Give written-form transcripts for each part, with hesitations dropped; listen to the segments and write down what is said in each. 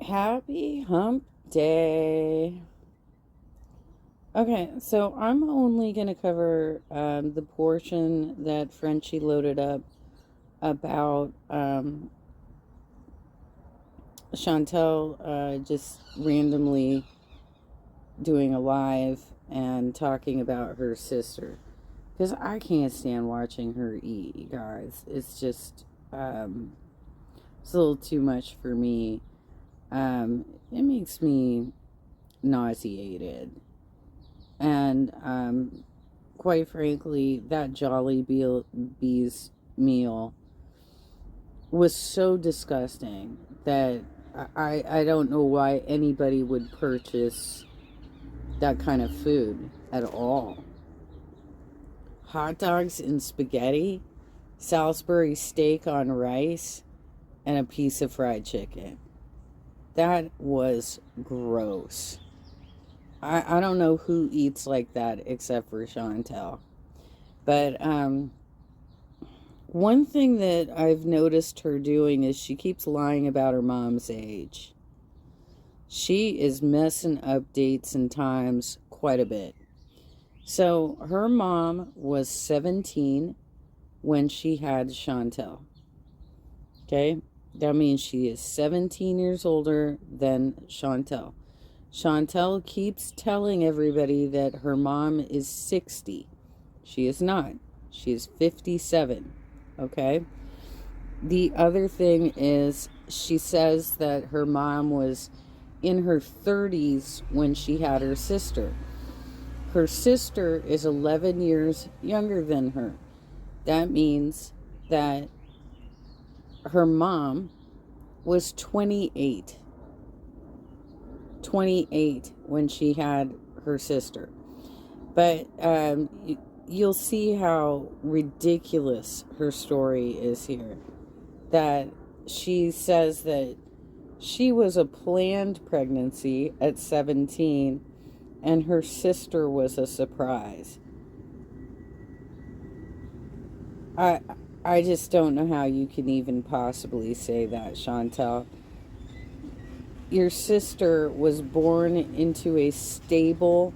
Happy hump day. Okay, so I'm only going to cover the portion that Frenchie loaded up about Chantel just randomly doing a live and talking about her sister. Because I can't stand watching her eat, you guys. It's a little too much for me. It makes me nauseated. And quite frankly, that Bees meal was so disgusting that I don't know why anybody would purchase that kind of food at all. Hot dogs and spaghetti, Salisbury steak on rice, and a piece of fried chicken. That was gross. I don't know who eats like that except for Chantel. But one thing that I've noticed her doing is she keeps lying about her mom's age. She is messing up dates and times quite a bit. So her mom was 17 when she had Chantel. Okay? That means she is 17 years older than Chantel. Chantel keeps telling everybody that her mom is 60. She is not. She is 57. Okay? The other thing is she says that her mom was in her 30s when she had her sister. Her sister is 11 years younger than her. That means that her mom was 28 when she had her sister. But you'll see how ridiculous her story is here. That she says that she was a planned pregnancy at 17 and her sister was a surprise. I I just don't know how you can even possibly say that, Chantel. Your sister was born into a stable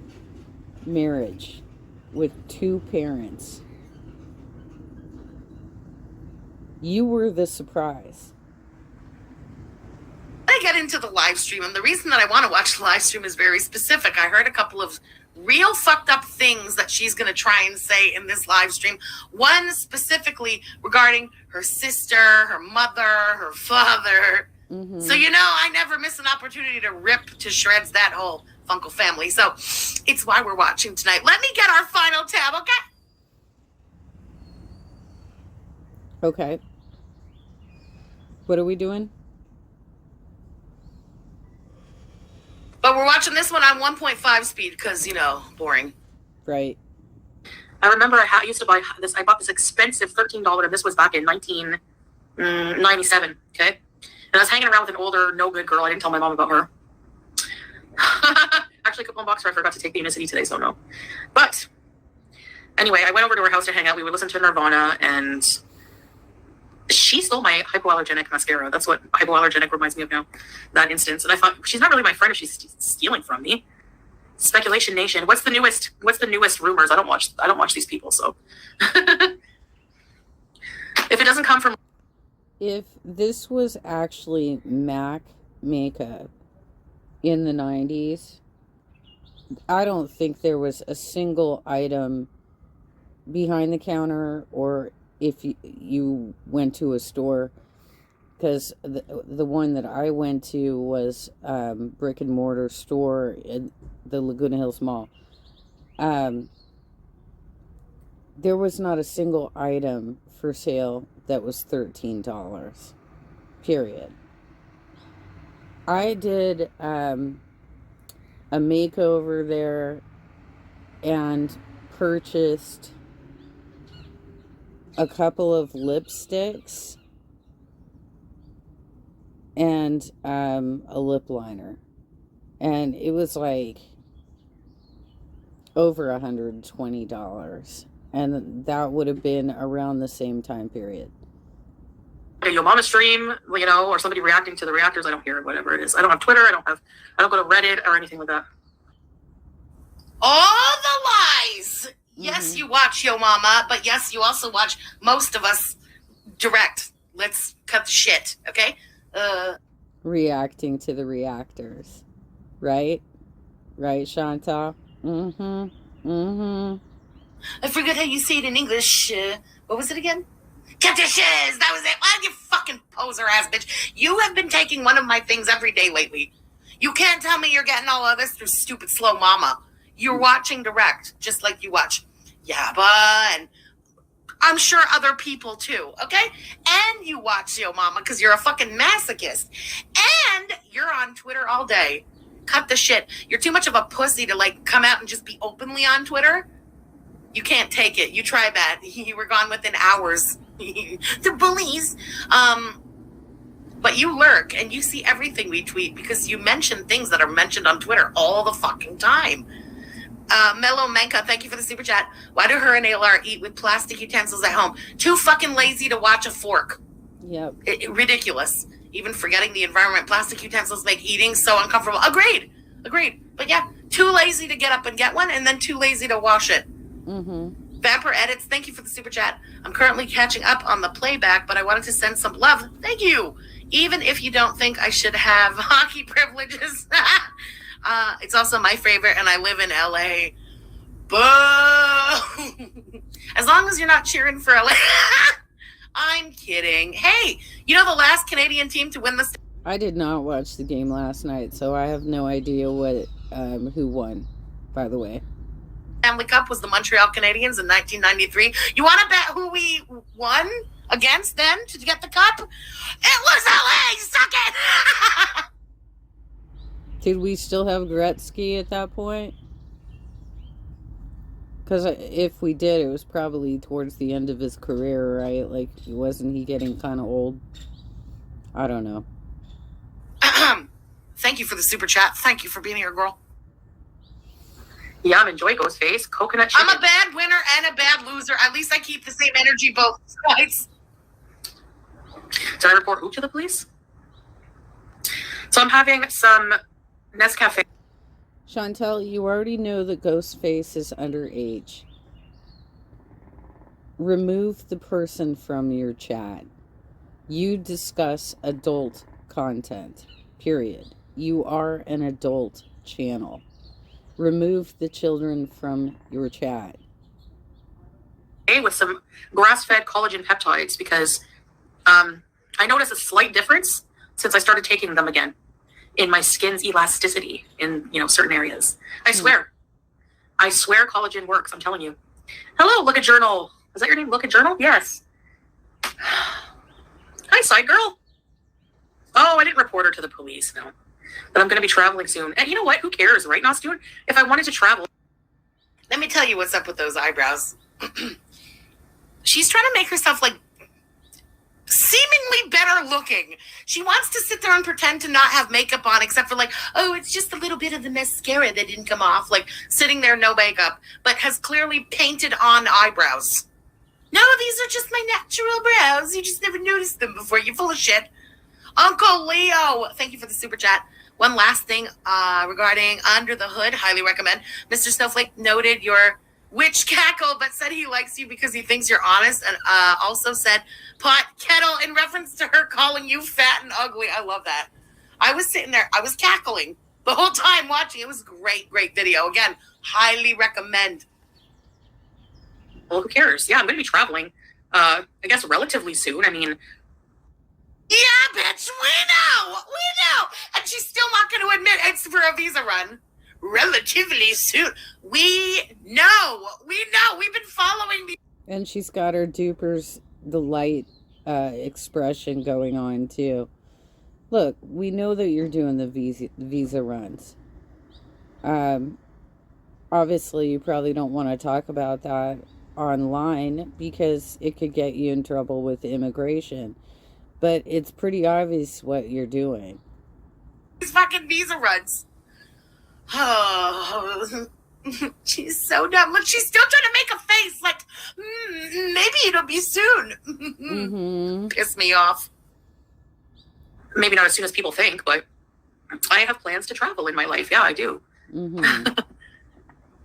marriage with two parents. You were the surprise. I get into the live stream, and the reason that I want to watch the live stream is very specific. I heard a couple of real fucked up things that she's going to try and say in this live stream. One specifically regarding her sister, her mother, her father. Mm-hmm. So, I never miss an opportunity to rip to shreds that whole Funkle family. So it's why we're watching tonight. Let me get our final tab, okay? Okay. What are we doing? But we're watching this one on 1.5 speed because, boring. Right. I remember I used to buy this. I bought this expensive $13, and this was back in 1997. Okay. And I was hanging around with an older, no good girl. I didn't tell my mom about her. Actually, coupon box where I forgot to take the Unicity today, so no. But anyway, I went over to her house to hang out. We would listen to Nirvana, and she stole my hypoallergenic mascara. That's what hypoallergenic reminds me of now, that instance. And I thought, she's not really my friend if she's stealing from me. Speculation Nation. What's the newest rumors? I don't watch these people, so. If it doesn't come from... If this was actually MAC makeup in the 90s, I don't think there was a single item behind the counter, or if you went to a store, because the one that I went to was brick and mortar store in the Laguna Hills Mall. There was not a single item for sale that was $13. Period. I did a makeover there and purchased a couple of lipsticks and a lip liner. And it was like over $120. And that would have been around the same time period. a Yo Mama stream, you know, or somebody reacting to the reactors. I don't hear it, whatever it is. I don't have Twitter. I don't go to Reddit or anything like that. All the lies. Yes, you watch Yo Mama, but yes, you also watch most of us direct. Let's cut the shit, okay? Reacting to the reactors. Right? Right, Chantal? I forget how you say it in English. What was it again? Cut the shit! That was it. Why you fucking poser ass bitch? You have been taking one of my things every day lately. You can't tell me you're getting all of this through stupid slow mama. You're watching direct, just like you watch Yabba, and I'm sure other people too, okay? And you watch Yo Mama because you're a fucking masochist. And you're on Twitter all day. Cut the shit. You're too much of a pussy to, like, come out and just be openly on Twitter. You can't take it. You tried that. You were gone within hours. The bullies. But you lurk and you see everything we tweet because you mention things that are mentioned on Twitter all the fucking time. Mellow Menka, thank you for the super chat. Why do her and ALR eat with plastic utensils at home? Too fucking lazy to watch a fork. Yep. Ridiculous. Even forgetting the environment. Plastic utensils make eating so uncomfortable. Agreed. But yeah, too lazy to get up and get one, and then too lazy to wash it. Vamper Edits, thank you for the super chat. I'm currently catching up on the playback, but I wanted to send some love. Thank you. Even if you don't think I should have hockey privileges. It's also my favorite, and I live in LA. Boo! As long as you're not cheering for LA. I'm kidding. Hey, you know the last Canadian team to win the... I did not watch the game last night, so I have no idea who won, by the way. Stanley Cup was the Montreal Canadiens in 1993. You want to bet who we won against then to get the cup? It was LA! Suck it! Did we still have Gretzky at that point? Because if we did, it was probably towards the end of his career, right? Like, wasn't he getting kind of old? I don't know. Thank you for the super chat. Thank you for being here, girl. Yum, enjoy Ghostface. Coconut chicken. I'm a bad winner and a bad loser. At least I keep the same energy both sides. Did I report who to the police? So I'm having some Nescafe. Chantel, you already know that Ghostface is underage. Remove the person from your chat. You discuss adult content, period. You are an adult channel. Remove the children from your chat. With some grass-fed collagen peptides because I noticed a slight difference since I started taking them again in my skin's elasticity in, certain areas. I swear collagen works. I'm telling you. Hello, Look at Journal. Is that your name? Look at Journal? Yes. Hi, side girl. Oh, I didn't report her to the police. No. But I'm going to be traveling soon. And you know what? Who cares, right, Nostune? If I wanted to travel. Let me tell you what's up with those eyebrows. She's trying to make herself, like, seemingly better looking. She wants to sit there and pretend to not have makeup on, except for, like, oh, it's just a little bit of the mascara that didn't come off. Like, sitting there, no makeup, but has clearly painted on eyebrows. No, these are just my natural brows. You just never noticed them before. You're full of shit. Uncle Leo, thank you for the super chat. One last thing regarding Under the Hood, highly recommend. Mr. Snowflake noted your witch cackle, but said he likes you because he thinks you're honest, and also said pot kettle in reference to her calling you fat and ugly. I love that. I was sitting there, I was cackling the whole time watching. It was a great video. Again, highly recommend. Well, who cares? Yeah, I'm going to be traveling, I guess, relatively soon. I mean... Yeah, bitch, we know. And she's still not going to admit it's for a visa run. Relatively soon. We know. We've been following the... And she's got her Duper's delight expression going on, too. Look, we know that you're doing the visa runs. Obviously, you probably don't want to talk about that online because it could get you in trouble with immigration. But it's pretty obvious what you're doing. These fucking visa runs. Oh, She's so dumb. Look, she's still trying to make a face like, maybe it'll be soon. Mm-hmm. Piss me off. Maybe not as soon as people think, but I have plans to travel in my life. Yeah, I do. Mm-hmm.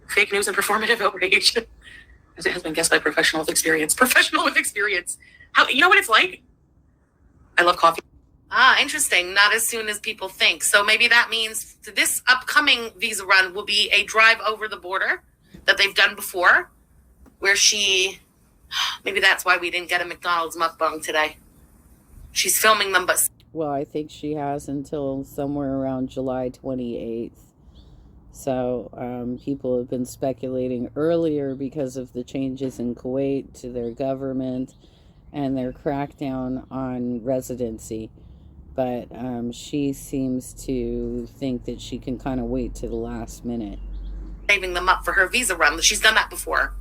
Fake news and performative outrage. As it has been guessed by professional with experience. Professional with experience. How, you know what it's like? I love coffee. Ah, interesting. Not as soon as people think. So maybe that means this upcoming visa run will be a drive over the border that they've done before, where maybe that's why we didn't get a McDonald's mukbang today. She's filming them, but... Well, I think she has until somewhere around July 28th. So people have been speculating earlier because of the changes in Kuwait to their government and their crackdown on residency. But she seems to think that she can kind of wait to the last minute. Saving them up for her visa run. She's done that before.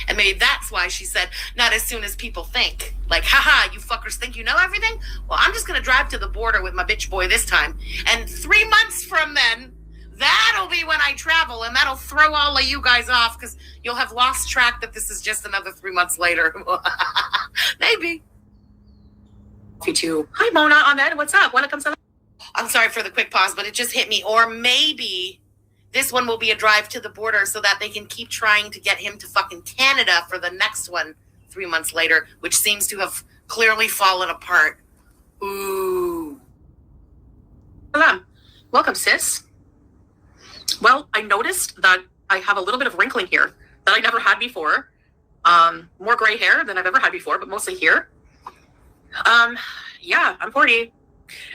And maybe that's why she said, not as soon as people think. Like, haha, you fuckers think you know everything? Well, I'm just going to drive to the border with my bitch boy this time. And 3 months from then, that'll be when I travel. And that'll throw all of you guys off because you'll have lost track that this is just another 3 months later. Maybe. Too. Hi, Mona. Ahmed, what's up? Welcome to... I'm sorry for the quick pause, but it just hit me. Or maybe this one will be a drive to the border so that they can keep trying to get him to fucking Canada for the next one 3 months later, which seems to have clearly fallen apart. Ooh. Hello. Welcome, sis. Well, I noticed that I have a little bit of wrinkling here that I never had before. More gray hair than I've ever had before, but mostly here. Yeah, I'm 40.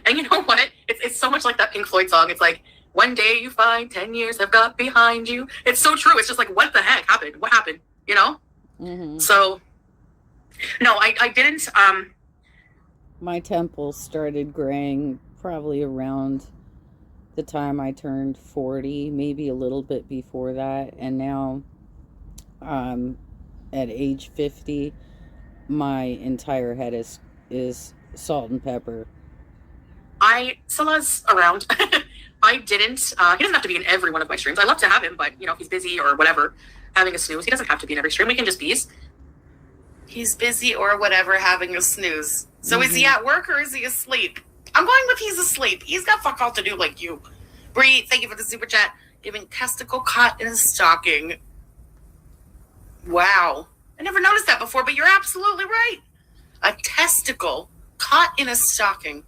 And you know what? It's so much like that Pink Floyd song. It's like, one day you find 10 years have got behind you. It's so true. It's just like, what the heck happened? What happened? You know? Mm-hmm. So, no, I didn't. My temples started graying probably around the time I turned 40, maybe a little bit before that. And now, at age 50, my entire head is salt and pepper. Salah's around. I didn't, he doesn't have to be in every one of my streams. I love to have him, but, you know, if he's busy or whatever, having a snooze, he doesn't have to be in every stream. We can just be. He's busy or whatever, having a snooze. So is he at work or is he asleep? I'm going with he's asleep. He's got fuck all to do like you. Bree, thank you for the super chat. Giving testicle caught in a stocking. Wow. I never noticed that before, but you're absolutely right. A testicle caught in a stocking.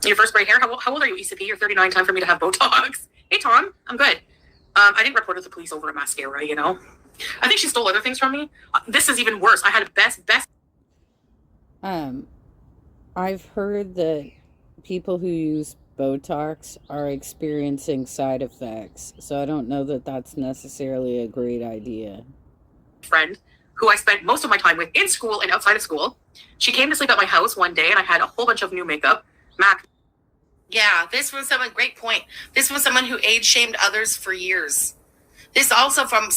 Your first gray hair? How old are you, ECP? You're 39. Time for me to have Botox. Hey, Tom. I'm good. I didn't report to the police over a mascara, you know? I think she stole other things from me. This is even worse. I had best. I've heard that people who use Botox are experiencing side effects. So I don't know that that's necessarily a great idea. Friend who I spent most of my time with in school and outside of school. She came to sleep at my house one day and I had a whole bunch of new makeup. Mac. Yeah, this was someone, great point. This was someone who age shamed others for years. This also from,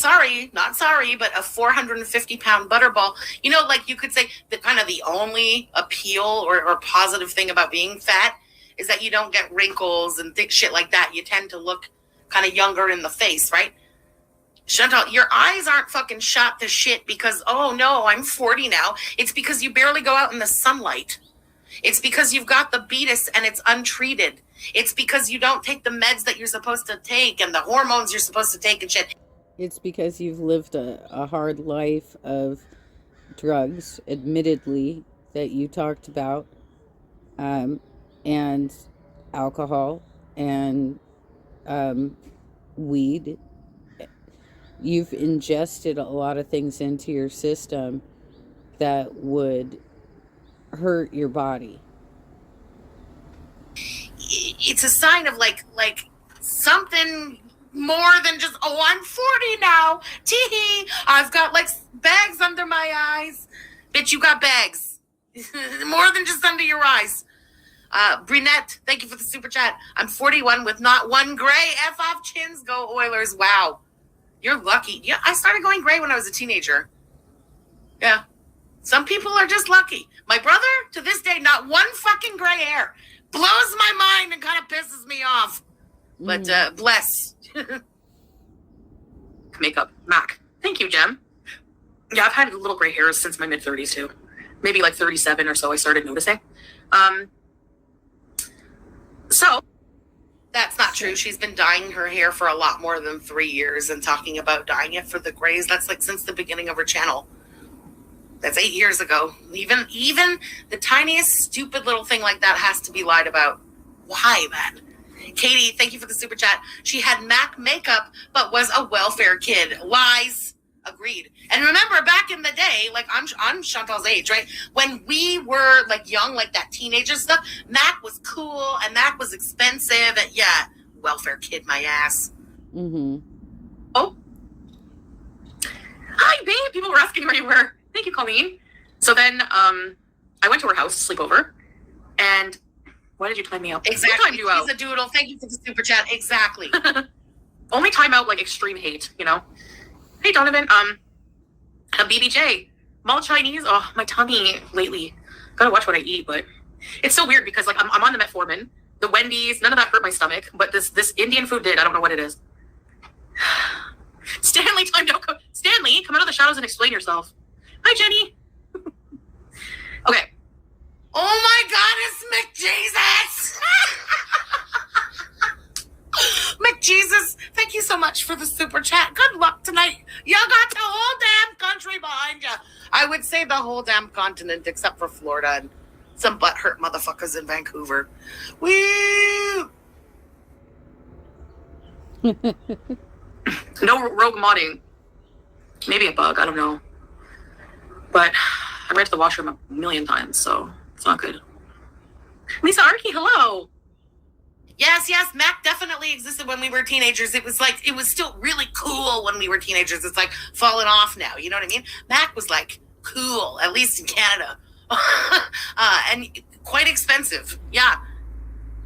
not sorry, but a 450-pound butterball. You know, like you could say that kind of the only appeal or positive thing about being fat is that you don't get wrinkles and thick shit like that. You tend to look kind of younger in the face, right? Chantal, your eyes aren't fucking shot to shit because, oh no, I'm 40 now. It's because you barely go out in the sunlight. It's because you've got the beatus and it's untreated. It's because you don't take the meds that you're supposed to take and the hormones you're supposed to take and shit. It's because you've lived a hard life of drugs, admittedly, that you talked about, and alcohol and weed. You've ingested a lot of things into your system that would hurt your body. It's a sign of like something more than just, oh, I'm 40 now. Tee-hee. I've got like bags under my eyes. Bitch, you got bags. More than just under your eyes. Brunette, thank you for the super chat. I'm 41 with not one gray. F off chins, go Oilers. Wow. You're lucky. Yeah, I started going gray when I was a teenager. Yeah. Some people are just lucky. My brother, to this day, not one fucking gray hair. Blows my mind and kind of pisses me off. But bless. Makeup. MAC. Thank you, Jem. Yeah, I've had little gray hairs since my mid-30s, too. Maybe like 37 or so I started noticing. So... That's not true. She's been dyeing her hair for a lot more than 3 years and talking about dyeing it for the grays. That's like since the beginning of her channel. That's 8 years ago. Even the tiniest stupid little thing like that has to be lied about. Why then? Katie, thank you for the super chat. She had MAC makeup, but was a welfare kid. Lies. Agreed. And remember, back in the day, like I'm Chantal's age, right? When we were like young, like that teenager stuff, MAC was cool and MAC was expensive. And yeah, welfare kid, my ass. Mm-hmm. Oh. Hi, babe. People were asking where you were. Thank you, Colleen. So then I went to her house to sleep over. And why did you time me out? Exactly. You out? He's a doodle. Thank you for the super chat. Exactly. Only time out like extreme hate, you know? Hey, Donovan. A BBJ. Mall Chinese. Oh, my tummy lately. Gotta watch what I eat, but it's so weird because like I'm on the metformin. The Wendy's, none of that hurt my stomach, but this Indian food did. I don't know what it is. Stanley, time to go. Stanley, come out of the shadows and explain yourself. Hi, Jenny. Okay. Oh my God, it's McJesus! McJesus, thank you so much for the super chat. Good luck tonight. You got the whole damn country behind you. I would say the whole damn continent except for Florida and some butthurt motherfuckers in Vancouver. Woo! No rogue modding. Maybe a bug, I don't know. But I ran to the washroom a million times, so it's not good. Lisa Arky, hello. Yes, Mac definitely existed when we were teenagers. It was still really cool when we were teenagers. It's like falling off now. You know what I mean? Mac was like cool, at least in Canada. And quite expensive. Yeah.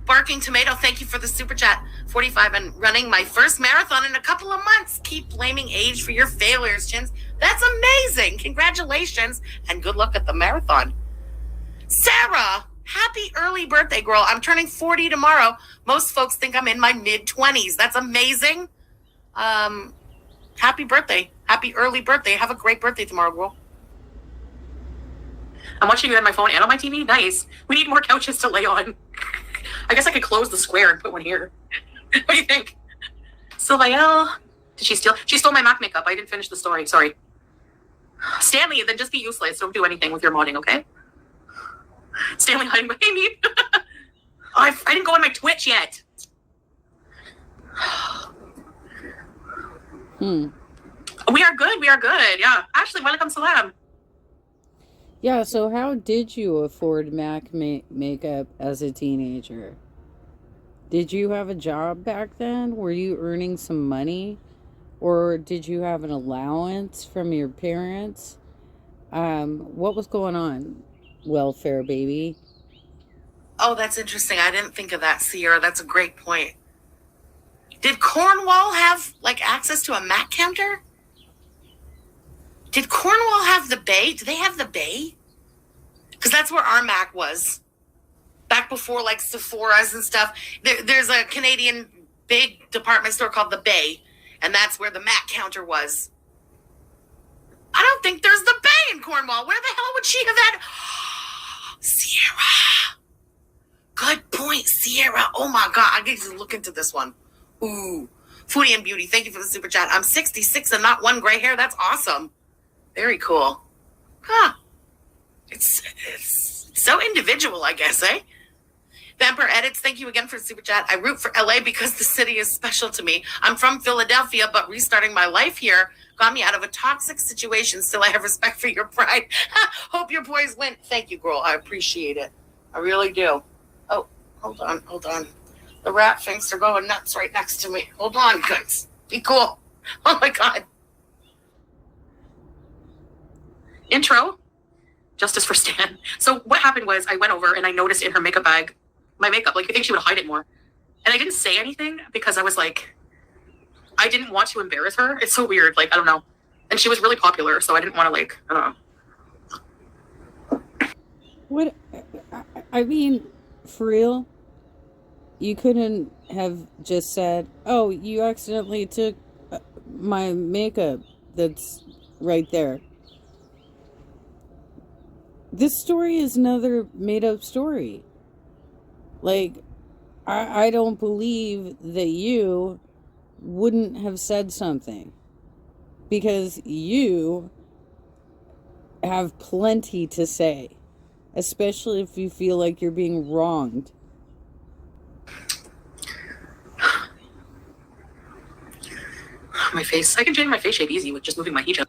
Barking Tomato, thank you for the super chat. 45 and running my first marathon in a couple of months. Keep blaming age for your failures, Chins. That's amazing. Congratulations and good luck at the marathon. Sarah, happy early birthday, girl. I'm turning 40 tomorrow. Most folks think I'm in my mid-20s. That's amazing. Happy birthday. Happy early birthday. Have a great birthday tomorrow, girl. I'm watching you on my phone and on my TV. Nice. We need more couches to lay on. I guess I could close the square and put one here. What do you think? Sylvael, did she steal? She stole my MAC makeup. I didn't finish the story. Sorry. Stanley, then just be useless. Don't do anything with your modding, okay? Stanley hiding behind me. I didn't go on my Twitch yet. We are good. Yeah. Ashley, welcome, salam. Yeah, so how did you afford MAC makeup as a teenager? Did you have a job back then? Were you earning some money? Or did you have an allowance from your parents? What was going on? Welfare, baby. Oh, that's interesting. I didn't think of that, Sierra. That's a great point. Did Cornwall have, like, access to a MAC counter? Did Cornwall have the Bay? Do they have the Bay? Because that's where our MAC was. Back before, like, Sephora's and stuff. There's a Canadian big department store called the Bay, and that's where the MAC counter was. I don't think there's the Bay in Cornwall. Where the hell would she have had... Sierra. Good point, Sierra. Oh, my God. I get to look into this one. Ooh. Foodie and Beauty, thank you for the super chat. I'm 66 and not one gray hair. That's awesome. Very cool. Huh. It's so individual, I guess, eh? Vampire Edits, thank you again for the super chat. I root for LA because the city is special to me. I'm from Philadelphia, but restarting my life here got me out of a toxic situation. Still, I have respect for your pride. Hope your boys win. Thank you, girl. I appreciate it. I really do. Oh, hold on. The rat things are going nuts right next to me. Hold on, guys. Be cool. Oh, my God. Intro. Justice for Stan. So what happened was I went over and I noticed in her makeup bag my makeup. Like, I think she would hide it more. And I didn't say anything because I was like, I didn't want to embarrass her. It's so weird. Like, I don't know. And she was really popular, so I didn't want to, like, I don't know. What? I mean, for real? You couldn't have just said, oh, you accidentally took my makeup that's right there. This story is another made-up story. Like, I don't believe that you wouldn't have said something. Because you have plenty to say. Especially if you feel like you're being wronged. My face. I can change my face shape easy with just moving my hijab.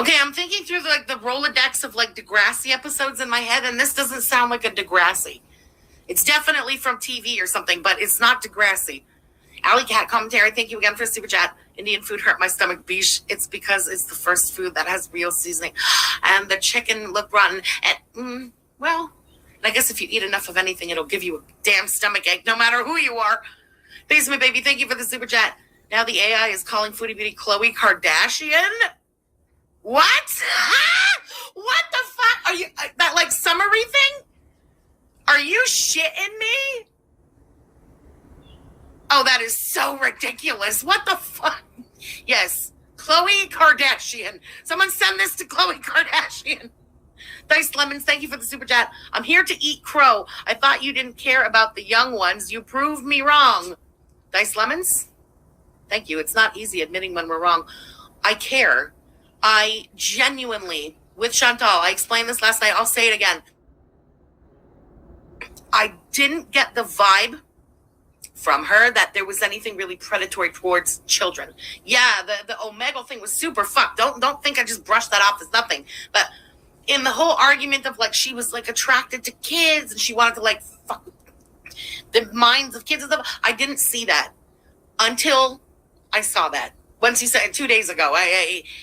Okay, I'm thinking through the Rolodex of like Degrassi episodes in my head, and this doesn't sound like a Degrassi. It's definitely from TV or something, but it's not Degrassi. Alley Cat commentary, thank you again for a super chat. Indian food hurt my stomach, beesh. It's because it's the first food that has real seasoning. And the chicken looked rotten. And, well, I guess if you eat enough of anything, it'll give you a damn stomach ache, no matter who you are. Basement Baby, thank you for the super chat. Now the AI is calling Foodie Beauty Khloe Kardashian? What? What the fuck? Are you, that like summary thing? Are you shitting me? Oh, that is so ridiculous. What the fuck? Yes, Khloe Kardashian. Someone send this to Khloe Kardashian. Diced Lemons, thank you for the super chat. I'm here to eat crow. I thought you didn't care about the young ones. You proved me wrong. Diced Lemons, thank you. It's not easy admitting when we're wrong. I care. I genuinely, with Chantal, I explained this last night. I'll say it again. I didn't get the vibe from her that there was anything really predatory towards children. Yeah, the Omegle thing was super fucked. Don't think I just brushed that off as nothing. But in the whole argument of like she was like attracted to kids and she wanted to like fuck the minds of kids and stuff, I didn't see that until I saw that. Once you said it 2 days ago,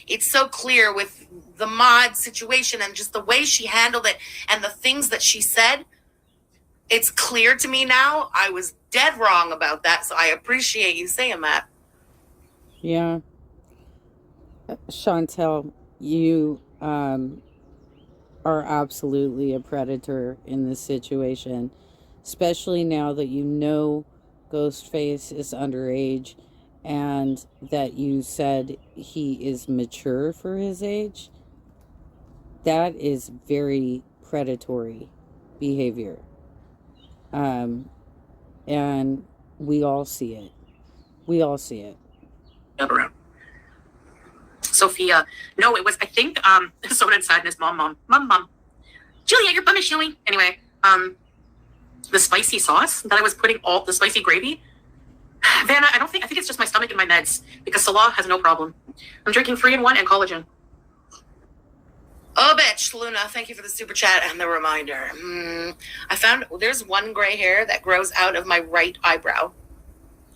it's so clear with the mod situation and just the way she handled it and the things that she said. It's clear to me now. I was dead wrong about that, so I appreciate you saying that. Yeah. Chantel, you are absolutely a predator in this situation, especially now that you know Ghostface is underage and that you said he is mature for his age. That is very predatory behavior. And we all see it. We all see it. Sophia. No, it was, I think, Soda and Sadness, mom. Julia, your bum is showing. Anyway, the spicy sauce that I was putting the spicy gravy. Vanna, I think it's just my stomach and my meds because Salah has no problem. I'm drinking 3-in-1 and collagen. Oh, bitch, Luna, thank you for the super chat and the reminder. I found there's one gray hair that grows out of my right eyebrow.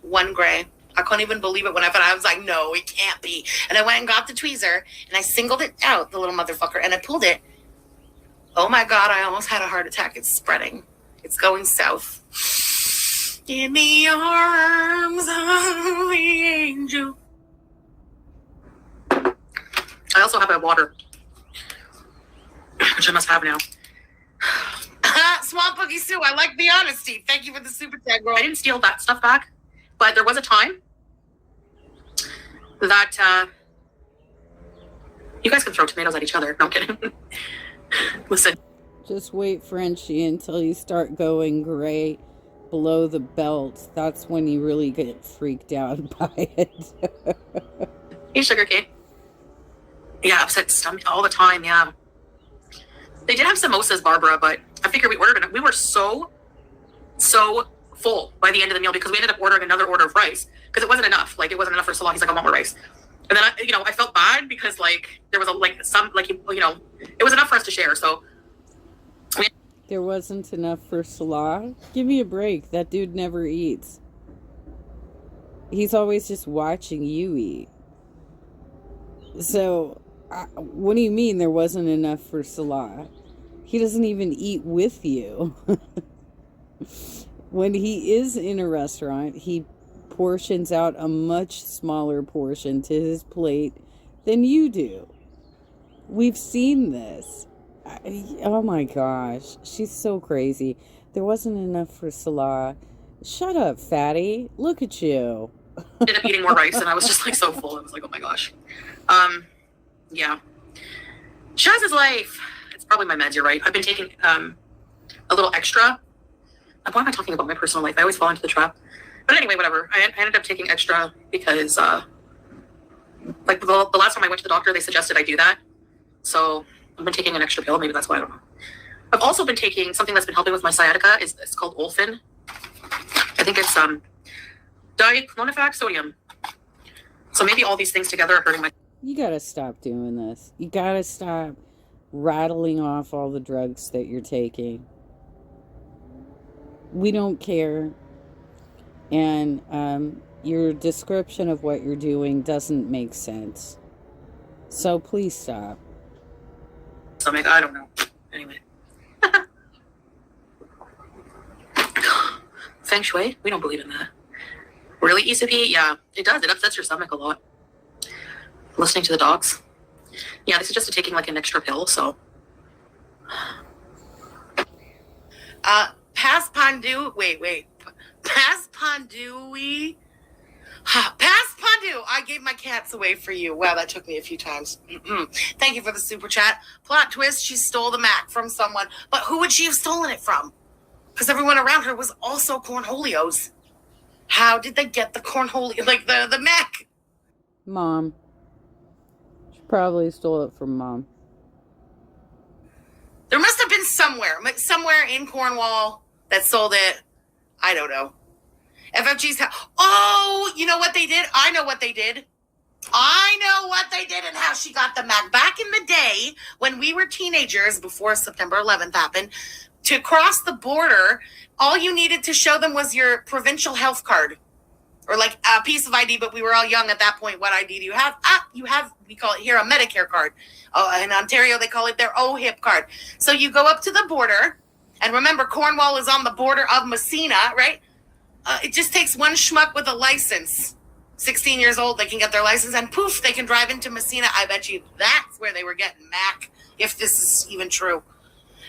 One gray. I couldn't even believe it when I found it. I was like, no, it can't be. And I went and got the tweezer and I singled it out, the little motherfucker, and I pulled it. Oh my God, I almost had a heart attack. It's spreading. It's going south. In the arms of the angel. I also have a water, which I must have now. Swamp Boogie Sue, I like the honesty. Thank you for the super chat, girl. I didn't steal that stuff back, but there was a time that you guys can throw tomatoes at each other. No, I'm kidding. Listen. Just wait, Frenchie, until you start going gray below the belt. That's when you really get freaked out by it. Hey, sugar cake. Yeah, upset stomach all the time, yeah. They did have samosas, Barbara, but I figured we ordered it. We were so full by the end of the meal because we ended up ordering another order of rice because it wasn't enough. Like, it wasn't enough for Salah. He's like, I want more rice. And then, I felt bad because, like, there was, it was enough for us to share, so. There wasn't enough for Salah? Give me a break. That dude never eats. He's always just watching you eat. So, what do you mean there wasn't enough for Salah? He doesn't even eat with you. When he is in a restaurant, he portions out a much smaller portion to his plate than you do. We've seen this. Oh my gosh, she's so crazy. There wasn't enough for Salah Shut up, fatty. Look at you. Ended up eating more rice, and I was just like so full. I was like, oh my gosh. Yeah. Shaz is life. It's probably my meds, you're right. I've been taking a little extra. Why am I talking about my personal life? I always fall into the trap. But anyway, whatever. I ended up taking extra because, like, the last time I went to the doctor, they suggested I do that. So I've been taking an extra pill. Maybe that's why, I don't know. I've also been taking something that's been helping with my sciatica. It's called Olfin. I think it's diclofenac sodium. So maybe all these things together are hurting my... You gotta stop doing this. You gotta stop rattling off all the drugs that you're taking. We don't care. And your description of what you're doing doesn't make sense. So please stop. stomach. I don't know. Anyway. Feng Shui? We don't believe in that. Really, ECP? Yeah, it does. It upsets your stomach a lot. Listening to the dogs. Yeah, this is just taking like an extra pill, so. Past Pondu. Wait. Past Pondui. Past Pondu. I gave my cats away for you. Wow, that took me a few times. Thank you for the super chat. Plot twist, she stole the Mac from someone. But who would she have stolen it from? Because everyone around her was also cornholios. How did they get the cornholio, like the Mac? Mom. She probably stole it from Mom. There must have been somewhere in Cornwall that sold it. I don't know. FFG's oh, you know what they did? I know what they did. And how she got the Mac. Back in the day, when we were teenagers, before September 11th happened, to cross the border, all you needed to show them was your provincial health card. Or like a piece of ID, but we were all young at that point. What ID do you have? You have, we call it here, a Medicare card. Oh, in Ontario, they call it their OHIP card. So you go up to the border, and remember, Cornwall is on the border of Messina, right? It just takes one schmuck with a license. 16 years old, they can get their license, and poof, they can drive into Messina. I bet you that's where they were getting Mac, if this is even true.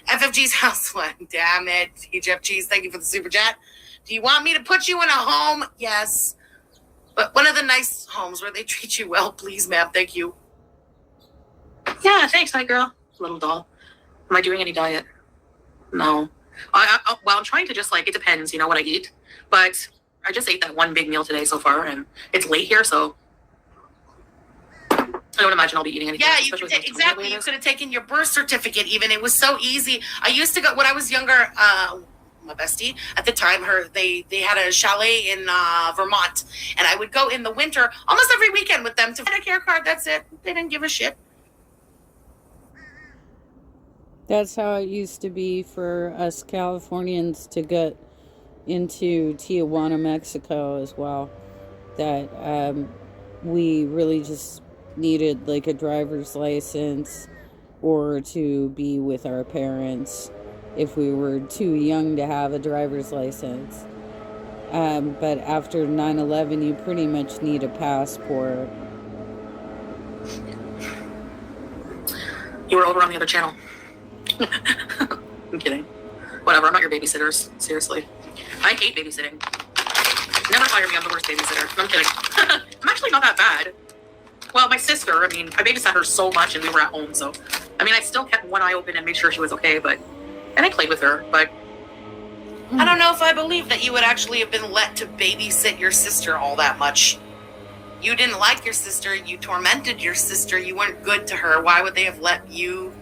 FFG's house one. Damn it. HFG's, thank you for the super chat. Do you want me to put you in a home? Yes. But one of the nice homes where they treat you well, please, ma'am. Thank you. Yeah, thanks, hi girl. Little doll. Am I doing any diet? No. Well, I'm trying to just like, it depends, what I eat. But I just ate that one big meal today so far, and it's late here, so I don't imagine I'll be eating anything. Yeah, you could exactly. You could have taken your birth certificate even. It was so easy. I used to go, when I was younger, my bestie at the time, they had a chalet in Vermont, and I would go in the winter almost every weekend with them to get a care card. That's it. They didn't give a shit. That's how it used to be for us Californians to get into Tijuana, Mexico as well. That we really just needed like a driver's license or to be with our parents if we were too young to have a driver's license. But after 9/11, you pretty much need a passport. You were over on the other channel. I'm kidding. Whatever, I'm not your babysitters. Seriously. I hate babysitting. Never hire me, I'm the worst babysitter. No, I'm kidding. I'm actually not that bad. Well, my sister, I babysat her so much and we were at home, so... I still kept one eye open and made sure she was okay, but... And I played with her, but... I don't know if I believe that you would actually have been let to babysit your sister all that much. You didn't like your sister, you tormented your sister, you weren't good to her. Why would they have let you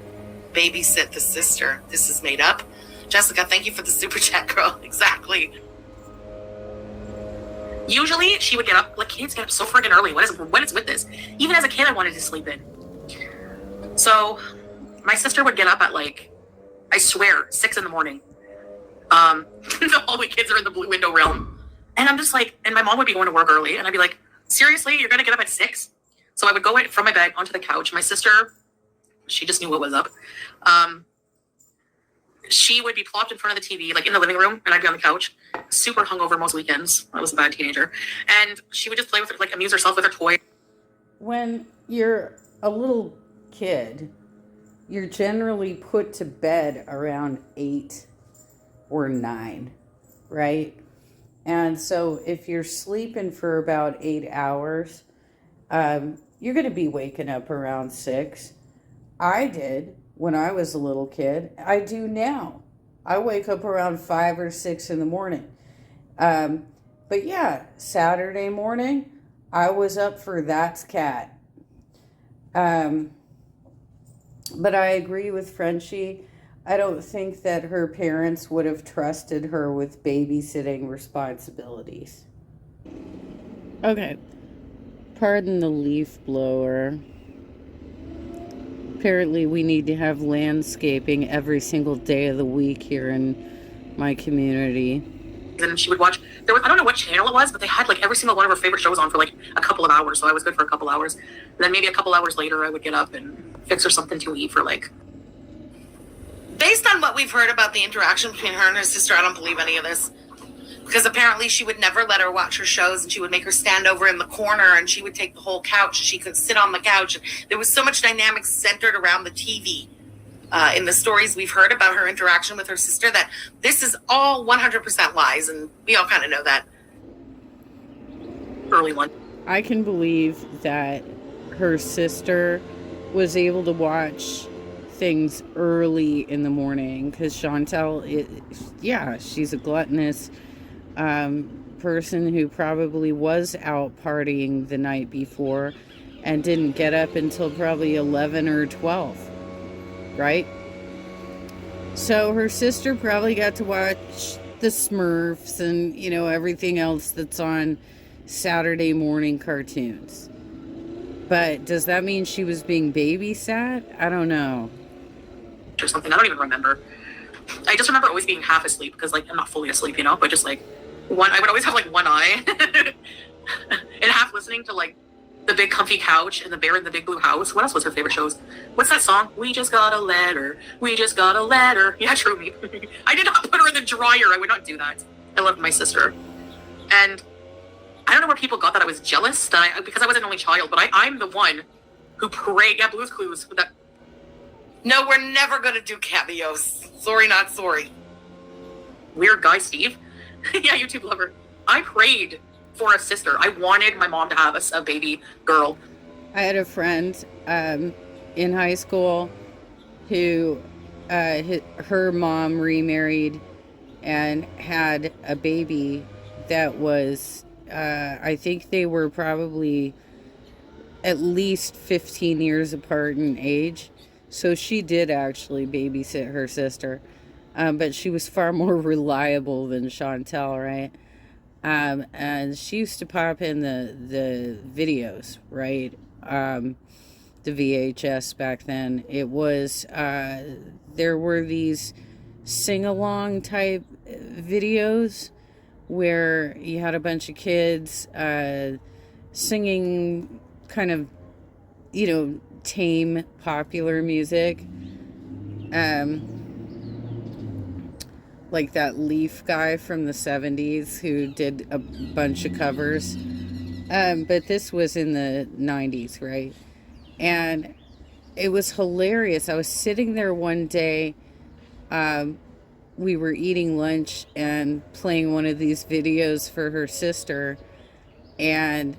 babysit the sister? This is made up. Jessica, thank you for the super chat, girl. Exactly. Usually, she would get up, like kids get up so friggin' early. What is with this? Even as a kid, I wanted to sleep in. So, my sister would get up at I swear, 6 in the morning. All the kids are in the blue window realm. And I'm just and my mom would be going to work early, and I'd be like, seriously, you're gonna get up at 6? So I would go from my bed onto the couch. My sister, she just knew what was up. She would be plopped in front of the TV, in the living room, and I'd be on the couch, super hungover most weekends. I was a bad teenager. And she would just play with her, amuse herself with her toy. When you're a little kid, you're generally put to bed around 8 or 9, right? And so if you're sleeping for about 8 hours, you're going to be waking up around 6. I did when I was a little kid. I do now. I wake up around 5 or 6 in the morning. Um, but yeah, Saturday morning, I was up for That's Cat. Um, but I agree with Frenchie. I don't think that her parents would have trusted her with babysitting responsibilities. Okay, pardon the leaf blower. Apparently we need to have landscaping every single day of the week here in my community. And she would watch, I don't know what channel it was, but they had like every single one of her favorite shows on for like a couple of hours. So I was good for a couple hours. And then maybe a couple hours later, I would get up and fix her something to eat for like. Based on what we've heard about the interaction between her and her sister, I don't believe any of this. Because apparently she would never let her watch her shows, and she would make her stand over in the corner, and she would take the whole couch. She could sit on the couch. And there was so much dynamics centered around the TV in the stories we've heard about her interaction with her sister that this is all 100% lies, and we all kind of know that. Early one. I can believe that her sister was able to watch things early in the morning because Chantel, she's a gluttonous person who probably was out partying the night before and didn't get up until probably 11 or 12, right? So her sister probably got to watch the Smurfs and, everything else that's on Saturday morning cartoons. But does that mean she was being babysat? I don't know. Or something. I don't even remember. I just remember always being half asleep because, like, I'm not fully asleep, but just like I would always have like one eye and half listening to like The Big Comfy Couch and The Bear in the Big Blue House. What else was her favorite shows? What's that song? We just got a letter. We just got a letter. Yeah, true me. I did not put her in the dryer. I would not do that. I loved my sister. And I don't know where people got that I was jealous because I was an only child, but I'm the one who prayed. Yeah, Blue's Clues. That. No, we're never going to do cameos. Sorry, not sorry. Weird guy, Steve. Yeah, YouTube lover. I prayed for a sister. I wanted my mom to have a baby girl. I had a friend in high school who her mom remarried and had a baby that was, I think they were probably at least 15 years apart in age. So she did actually babysit her sister. But she was far more reliable than Chantel, right? And she used to pop in the videos, right? The VHS back then. It was, there were these sing-along type videos where you had a bunch of kids singing kind of, tame popular music. Like that Leaf guy from the 70s who did a bunch of covers. But this was in the 90s, right? And it was hilarious. I was sitting there one day. We were eating lunch and playing one of these videos for her sister. And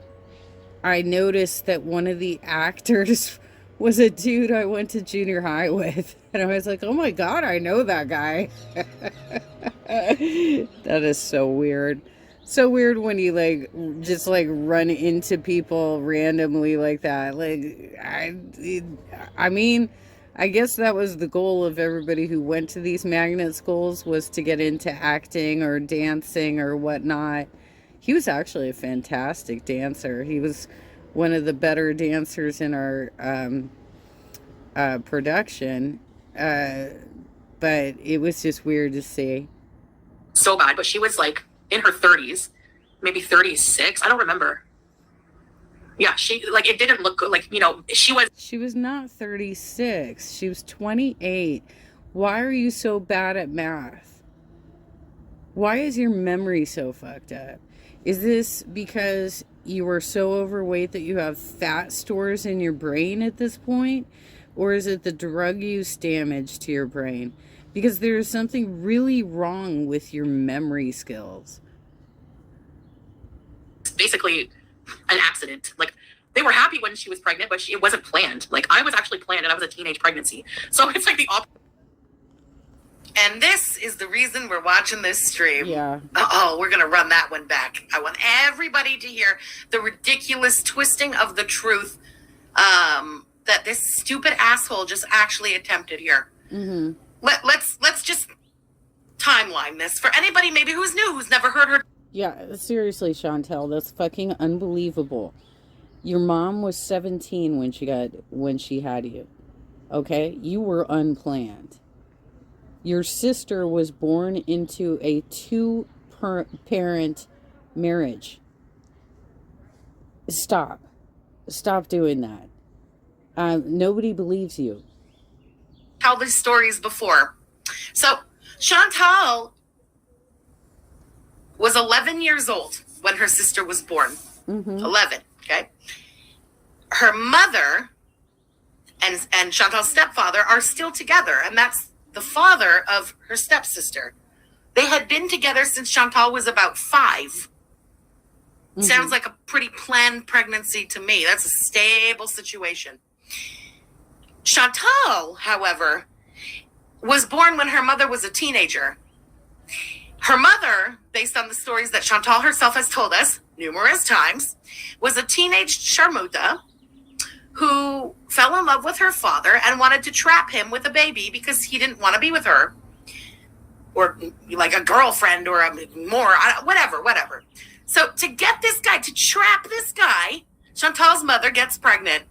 I noticed that one of the actors was a dude I went to junior high with. And I was like, oh my God, I know that guy. That is so weird. So weird when you just run into people randomly like that. I mean, I guess that was the goal of everybody who went to these magnet schools, was to get into acting or dancing or whatnot. He was actually a fantastic dancer. He was one of the better dancers in our production. But it was just weird to see. So bad, but she was like in her 30s, maybe 36. I don't remember. Yeah, it didn't look good. She was not 36. She was 28. Why are you so bad at math? Why is your memory so fucked up? Is this because you are so overweight that you have fat stores in your brain at this point? Or is it the drug use damage to your brain? Because there is something really wrong with your memory skills. basically an accident. Like, they were happy when she was pregnant, but it wasn't planned. Like, I was actually planned, and I was a teenage pregnancy. So it's like the opposite. And this is the reason we're watching this stream. Yeah. We're going to run that one back. I want everybody to hear the ridiculous twisting of the truth that this stupid asshole just actually attempted here. Mm-hmm. Let's just timeline this for anybody maybe who's new, who's never heard her. Yeah, seriously, Chantel, that's fucking unbelievable. Your mom was 17 when she had you. Okay? You were unplanned. Your sister was born into a two-parent marriage. Stop. Stop doing that. Nobody believes you. Tell these stories before. So Chantal was 11 years old when her sister was born. Mm-hmm. 11, okay? Her mother and Chantal's stepfather are still together, and that's the father of her stepsister. They had been together since Chantal was about 5. Mm-hmm. Sounds like a pretty planned pregnancy to me. That's a stable situation. Chantal, however, was born when her mother was a teenager. Her mother, based on the stories that Chantal herself has told us numerous times, was a teenage sharmuta who fell in love with her father and wanted to trap him with a baby because he didn't want to be with her, or like a girlfriend or whatever. So to get this guy, to trap this guy, Chantal's mother gets pregnant.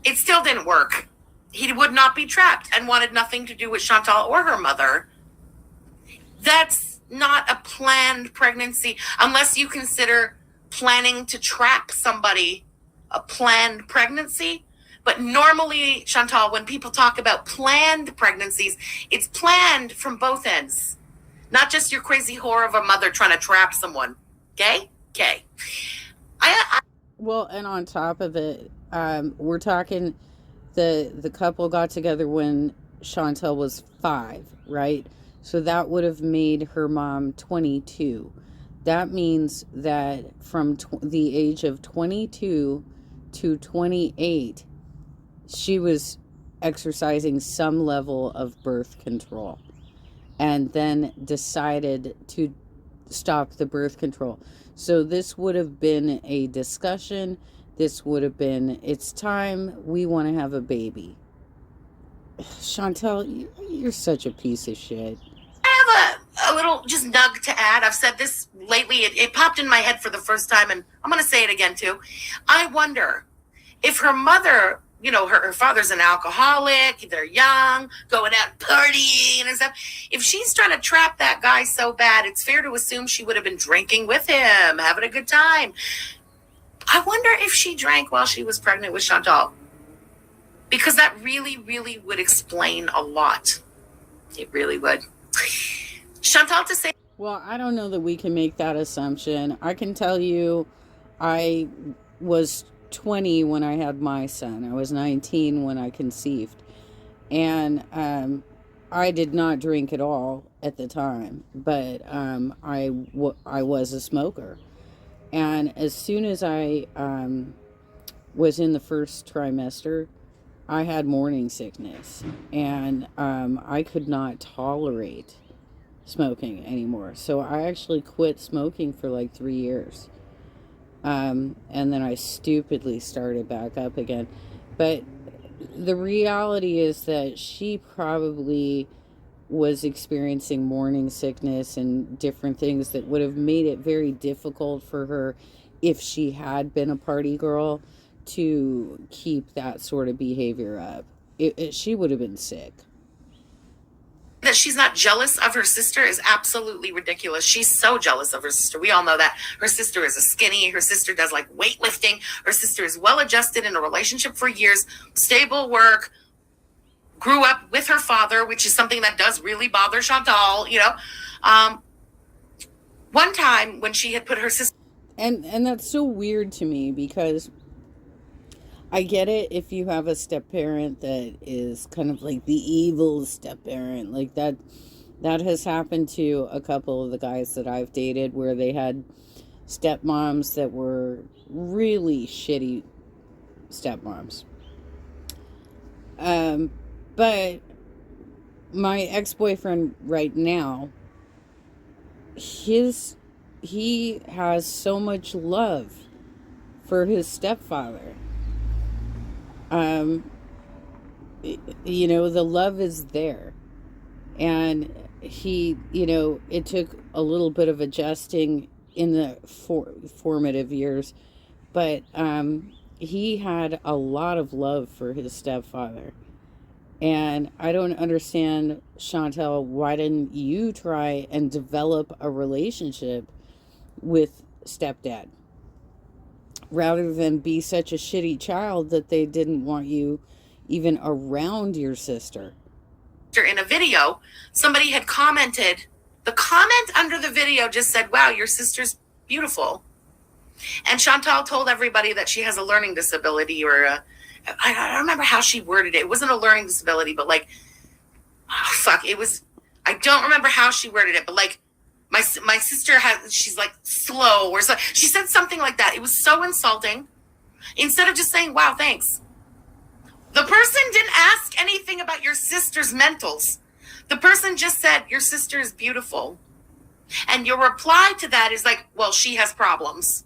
It still didn't work. He would not be trapped and wanted nothing to do with Chantal or her mother. That's not a planned pregnancy, unless you consider planning to trap somebody a planned pregnancy. But normally, Chantal, when people talk about planned pregnancies, it's planned from both ends. Not just your crazy whore of a mother trying to trap someone. Okay? Okay. Well, and on top of it, we're talking the couple got together when Chantal was 5, right? So that would have made her mom 22. That means that from the age of 22 to 28, she was exercising some level of birth control, and then decided to stop the birth control. So this would have been a discussion. This would have been, it's time, we want to have a baby. Chantal, you're such a piece of shit. I have a little just nug to add. I've said this lately. It popped in my head for the first time, and I'm going to say it again too. I wonder if her mother, you know, her father's an alcoholic, they're young, going out partying and stuff. If she's trying to trap that guy so bad, it's fair to assume she would have been drinking with him, having a good time. I wonder if she drank while she was pregnant with Chantal. Because that really, really would explain a lot. It really would. Chantal, to say... Well, I don't know that we can make that assumption. I can tell you I was 20 when I had my son. I was 19 when I conceived. And I did not drink at all at the time. But I was a smoker. And as soon as I was in the first trimester, I had morning sickness. And I could not tolerate smoking anymore. So I actually quit smoking for like 3 years. And then I stupidly started back up again. But the reality is that she probably was experiencing morning sickness and different things that would have made it very difficult for her, if she had been a party girl, to keep that sort of behavior up. She would have been sick. That she's not jealous of her sister is absolutely ridiculous. She's so jealous of her sister. We all know that. Her sister is a skinny. Her sister does like weightlifting. Her sister is well adjusted in a relationship for years, stable work, grew up with her father, which is something that does really bother Chantal, you know. One time when she had put her sister... And that's so weird to me, because I get it if you have a step-parent that is kind of like the evil step-parent. Like that has happened to a couple of the guys that I've dated, where they had stepmoms that were really shitty stepmoms. But my ex-boyfriend right now, he has so much love for his stepfather. You know, the love is there. And he, you know, it took a little bit of adjusting in the formative years, but he had a lot of love for his stepfather. And I don't understand, Chantel, why didn't you try and develop a relationship with stepdad rather than be such a shitty child that they didn't want you even around your sister? In a video, somebody had commented, the comment under the video just said, wow, your sister's beautiful. And Chantal told everybody that she has a learning disability, or I don't remember how she worded it. It wasn't a learning disability, but like, oh, fuck, it was, I don't remember how she worded it, but like, my sister has, she's like slow, or so, she said something like that. It was so insulting. Instead of just saying, wow, thanks. The person didn't ask anything about your sister's mentals. The person just said, your sister is beautiful. And your reply to that is like, well, she has problems.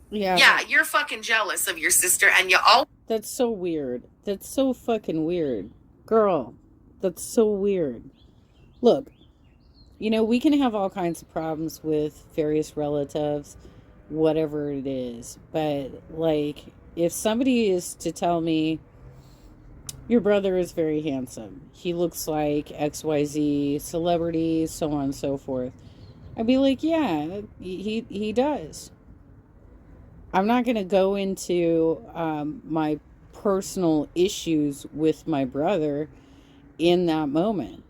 Yeah. Yeah, you're fucking jealous of your sister, and you all... That's so weird. That's so fucking weird. Girl, that's so weird. Look, you know, we can have all kinds of problems with various relatives, whatever it is. But, like, if somebody is to tell me, your brother is very handsome, he looks like XYZ celebrity, so on and so forth, I'd be like, yeah, he does. I'm not going to go into my personal issues with my brother in that moment.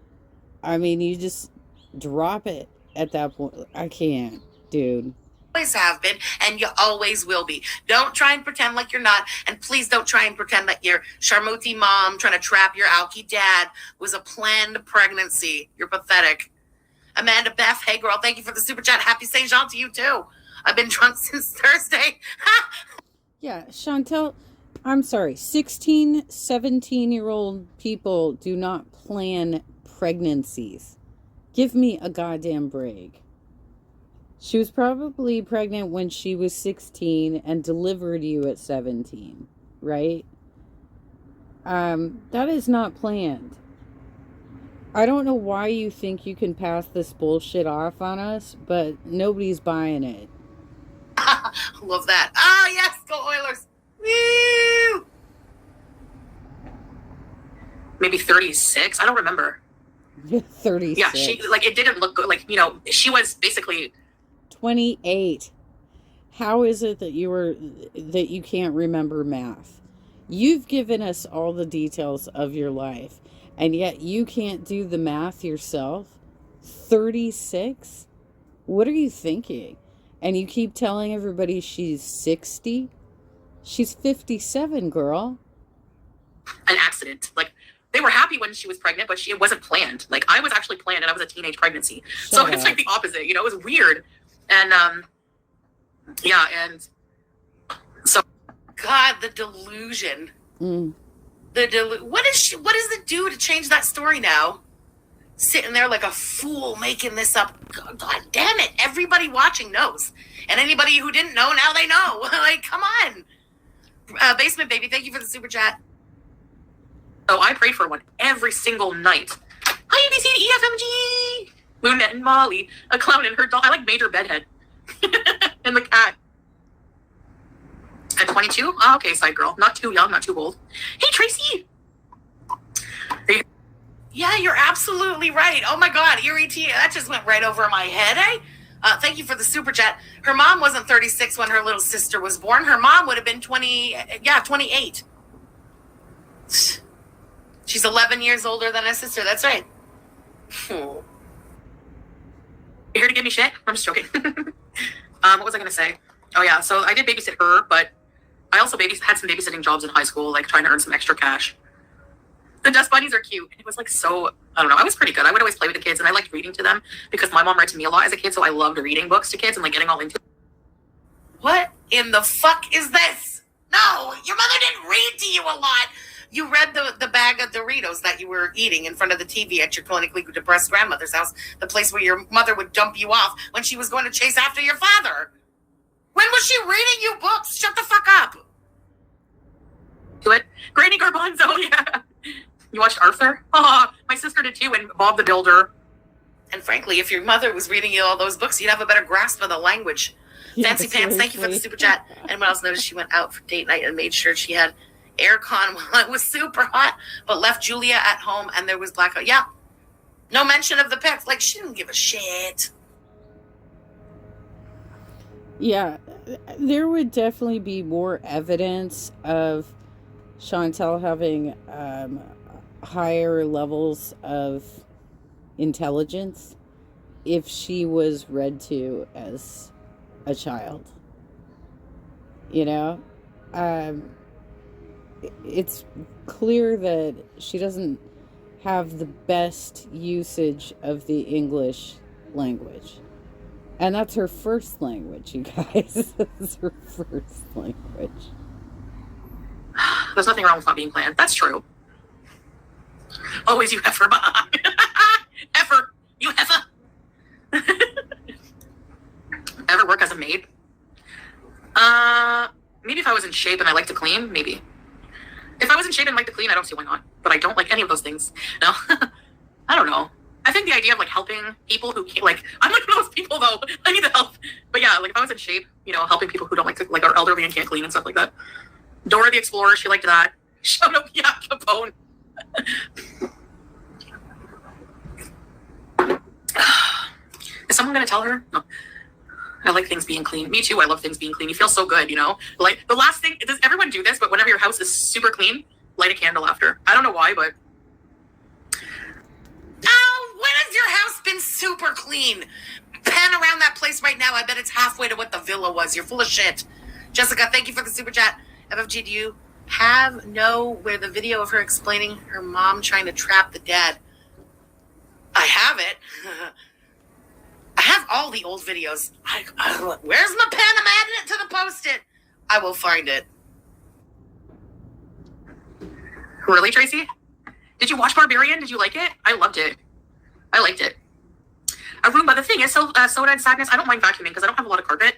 I mean, you just drop it at that point. I can't, dude. Always have been, and you always will be. Don't try and pretend like you're not, and please don't try and pretend that your Sharmuti mom trying to trap your alky dad was a planned pregnancy. You're pathetic. Amanda Beth, hey girl, thank you for the super chat. Happy Saint Jean to you too. I've been drunk since Thursday. Yeah, Chantel, I'm sorry. 16, 17-year-old people do not plan pregnancies. Give me a goddamn break. She was probably pregnant when she was 16 and delivered you at 17, right? That is not planned. I don't know why you think you can pass this bullshit off on us, but nobody's buying it. Love that. Ah, yes, go Oilers. Woo! Maybe 36. I don't remember. 36. Yeah, she, like, it didn't look good. Like, you know, she was basically 28. How is it that you can't remember math? You've given us all the details of your life, and yet you can't do the math yourself? 36? What are you thinking? And you keep telling everybody she's 60? She's 57, girl. an accident. Like, they were happy when she was pregnant, but it wasn't planned. Like, I was actually planned, and I was a teenage pregnancy. So it's like the opposite, you know, it was weird. And, yeah, and so. God, the delusion. What does the do to change that story now? Sitting there like a fool making this up. God damn it. Everybody watching knows. And anybody who didn't know, now they know. Like, come on. Basement Baby, thank you for the super chat. So I prayed for one every single night. Hi, ABC, EFMG, Moonette and Molly, a clown and her doll. I like Major Bedhead. And the cat. At 22? Oh, okay, side girl. Not too young, not too old. Hey, Tracy. Yeah, you're absolutely right. Oh my God, Erie T, that just went right over my head, eh? Thank you for the super chat. Her mom wasn't 36 when her little sister was born. Her mom would have been 28. She's 11 years older than her sister. That's right. You here to give me shit? I'm just joking. What was I going to say? Oh, yeah. So I did babysit her, but I also had some babysitting jobs in high school, like trying to earn some extra cash. The dust bunnies are cute. It was like so, I don't know. I was pretty good. I would always play with the kids, and I liked reading to them because my mom read to me a lot as a kid, so I loved reading books to kids and like getting all into it. What in the fuck is this? No, your mother didn't read to you a lot. You read the bag of Doritos that you were eating in front of the TV at your clinically depressed grandmother's house, the place where your mother would dump you off when she was going to chase after your father. When was she reading you books? Shut the fuck up. Do it. Granny Garbanzo, yeah. You watched Arthur? Oh, my sister did too, and Bob the Builder. And frankly, if your mother was reading you all those books, you'd have a better grasp of the language. Fancy Pants, thank you for the super chat. Anyone else noticed she went out for date night and made sure she had aircon while it was super hot, but left Julia at home and there was blackout? Yeah. No mention of the pets. Like, she didn't give a shit. Yeah, there would definitely be more evidence of Chantel having higher levels of intelligence if she was read to as a child. You know? It's clear that she doesn't have the best usage of the English language. And that's her first language, you guys. That's her first language. There's nothing wrong with not being planned. That's true. Always you heifer. Heifer. You heifer. Ever work as a maid? Maybe if I was in shape and I like to clean, maybe. If I was in shape and like to clean, I don't see why not. But I don't like any of those things. No. I don't know. I think the idea of like helping people who can't, like, I'm like one of those people though. I need the help. But yeah, like if I was in shape, you know, helping people who don't like to, like, are elderly and can't clean and stuff like that. Dora the Explorer, she liked that. Shout out, yeah, Capone. Is someone gonna tell her? No. I like things being clean. Me too. I love things being clean. You feel so good, you know? Like, the last thing, does everyone do this? But whenever your house is super clean, light a candle after. I don't know why, but. Oh, when has your house been super clean? Pan around that place right now. I bet it's halfway to what the villa was. You're full of shit. Jessica, thank you for the super chat. FFG, do you where the video of her explaining her mom trying to trap the dad? I have it. I have all the old videos. Where's my pen? I'm adding it to the post-it. I will find it. Really, Tracy? Did you watch Barbarian? Did you like it? I loved it. I liked it. A Roomba. The thing is, soda and sadness, I don't mind vacuuming because I don't have a lot of carpet.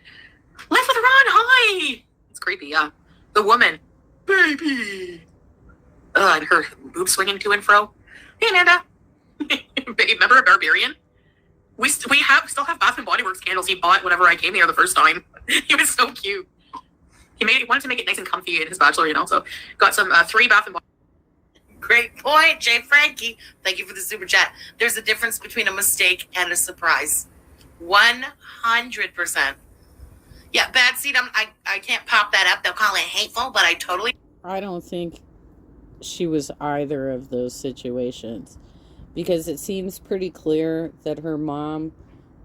Life with Ron, hi! It's creepy, yeah. The woman. Baby. And her boob swinging to and fro. Hey, Amanda. Babe, remember Barbarian? We still have Bath and Body Works candles he bought whenever I came here the first time. He was so cute. He wanted to make it nice and comfy in his bachelor, you know, so got some 3 Bath and Body. Great point, Jay Frankie. Thank you for the super chat. There's a difference between a mistake and a surprise. 100%. Yeah, bad seed. I can't pop that up. They'll call it hateful, but I don't think she was either of those situations, because it seems pretty clear that her mom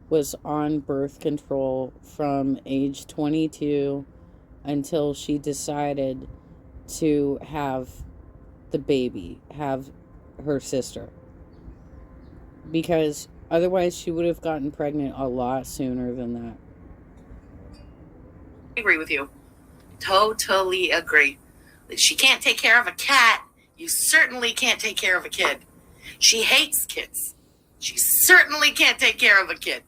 was on birth control from age 22 until she decided to have the baby, have her sister. Because otherwise she would have gotten pregnant a lot sooner than that. agree with you. Totally agree. She can't take care of a cat. You certainly can't take care of a kid. She hates kids. She certainly can't take care of a kid.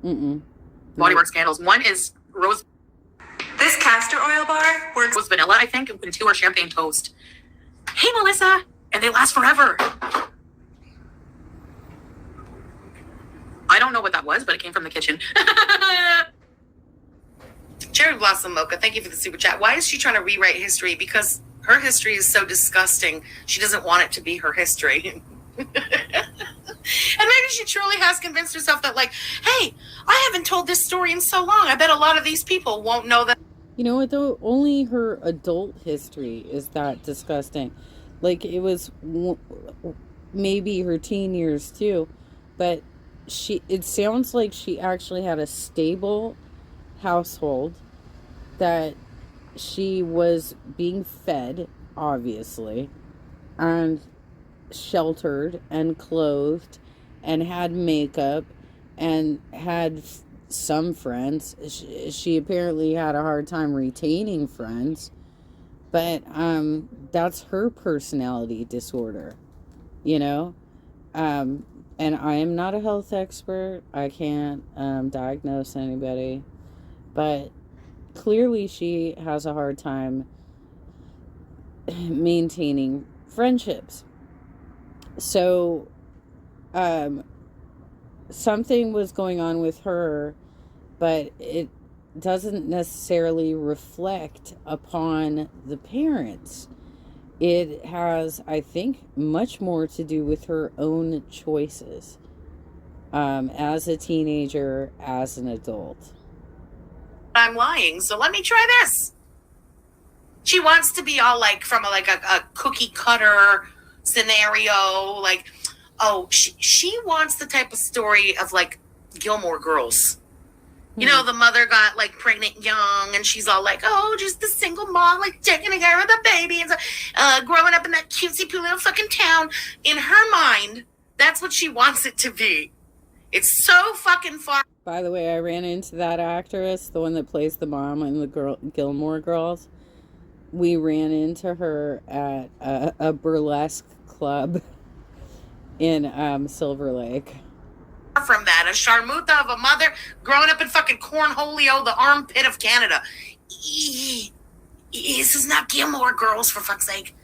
Body Works candles. One is rose. This castor oil bar works. Rose vanilla, I think, and 2 are champagne toast. Hey, Melissa. And they last forever. I don't know what that was, but it came from the kitchen. Cherry Blossom Mocha, thank you for the super chat. Why is she trying to rewrite history? Because her history is so disgusting. She doesn't want it to be her history. And maybe she truly has convinced herself that, like, hey, I haven't told this story in so long. I bet a lot of these people won't know that. You know what, though? Only her adult history is that disgusting. Like, it was maybe her teen years, too. But it sounds like she actually had a stable household, that she was being fed, obviously, and sheltered and clothed and had makeup and had some friends. She apparently had a hard time retaining friends, but that's her personality disorder, you know. And I am not a health expert. I can't diagnose anybody, but clearly she has a hard time maintaining friendships. So something was going on with her, but it doesn't necessarily reflect upon the parents. It has, I think, much more to do with her own choices as a teenager, as an adult. I'm lying, so let me try this. She wants to be all like from a cookie cutter scenario, like, oh, she wants the type of story of like Gilmore Girls. You know, the mother got like pregnant young, and she's all like, oh, just the single mom, like taking care of the baby, and growing up in that cutesy poo little fucking town. In her mind, that's what she wants it to be. It's so fucking far. By the way, I ran into that actress, the one that plays the mom in the Gilmore Girls. We ran into her at a burlesque club in Silver Lake. From that, a sharmuta of a mother growing up in fucking Cornholio, the armpit of Canada. This is not Gilmore Girls, for fuck's sake.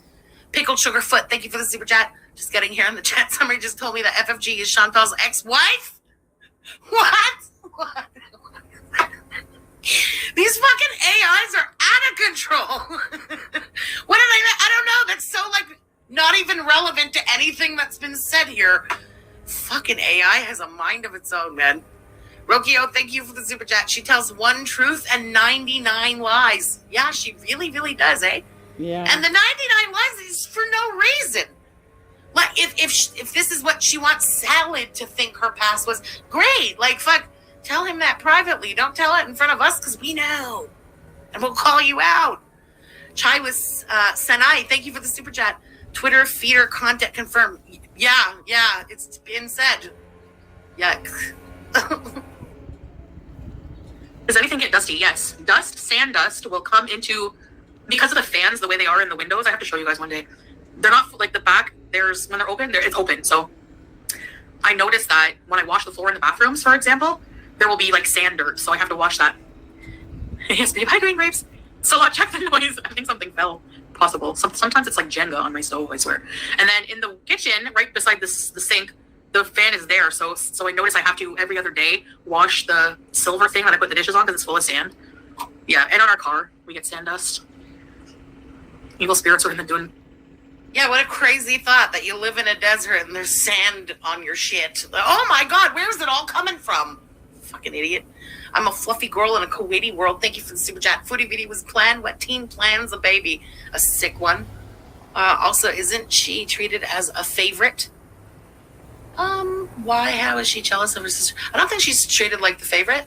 Pickled Sugarfoot, thank you for the super chat. Just getting here in the chat. Somebody just told me that FFG is Chantal's ex-wife. What? These fucking AIs are out of control. What did I don't know. That's so like not even relevant to anything that's been said here. Fucking AI has a mind of its own, man. Rokio, thank you for the super chat. She tells one truth and 99 lies. Yeah, she really, really does, eh? Yeah. And the 99 lies is for no reason. Like, if this is what she wants Salad to think her past was, great. Like, fuck, tell him that privately. Don't tell it in front of us, because we know. And we'll call you out. Chai was Sanai, thank you for the super chat. Twitter feeder content confirmed. Yeah, it's been said. Yuck. Does anything get dusty? Yes. Sand dust will come into, because of the fans, the way they are in the windows. I have to show you guys one day. They're not like the back. When they're open, it's open. So I noticed that when I wash the floor in the bathrooms, for example, there will be like sand dirt. So I have to wash that. Yes, babe. Hi, green grapes. So I'll check the noise. I think something fell. Possible. Sometimes it's like Jenga on my stove, I swear. And then in the kitchen, right beside the sink, the fan is there. So I notice I have to every other day wash the silver thing that I put the dishes on because it's full of sand. Yeah, and on our car, we get sand dust. Evil spirits are in the doing. Yeah, what a crazy thought that you live in a desert and there's sand on your shit. Oh my God, where's it all coming from? Fucking idiot. I'm a fluffy girl in a Kuwaiti world. Thank you for the super chat. Foodie video was planned. What teen plans a baby? A sick one. Also, isn't she treated as a favorite? Why? How is she jealous of her sister? I don't think she's treated like the favorite.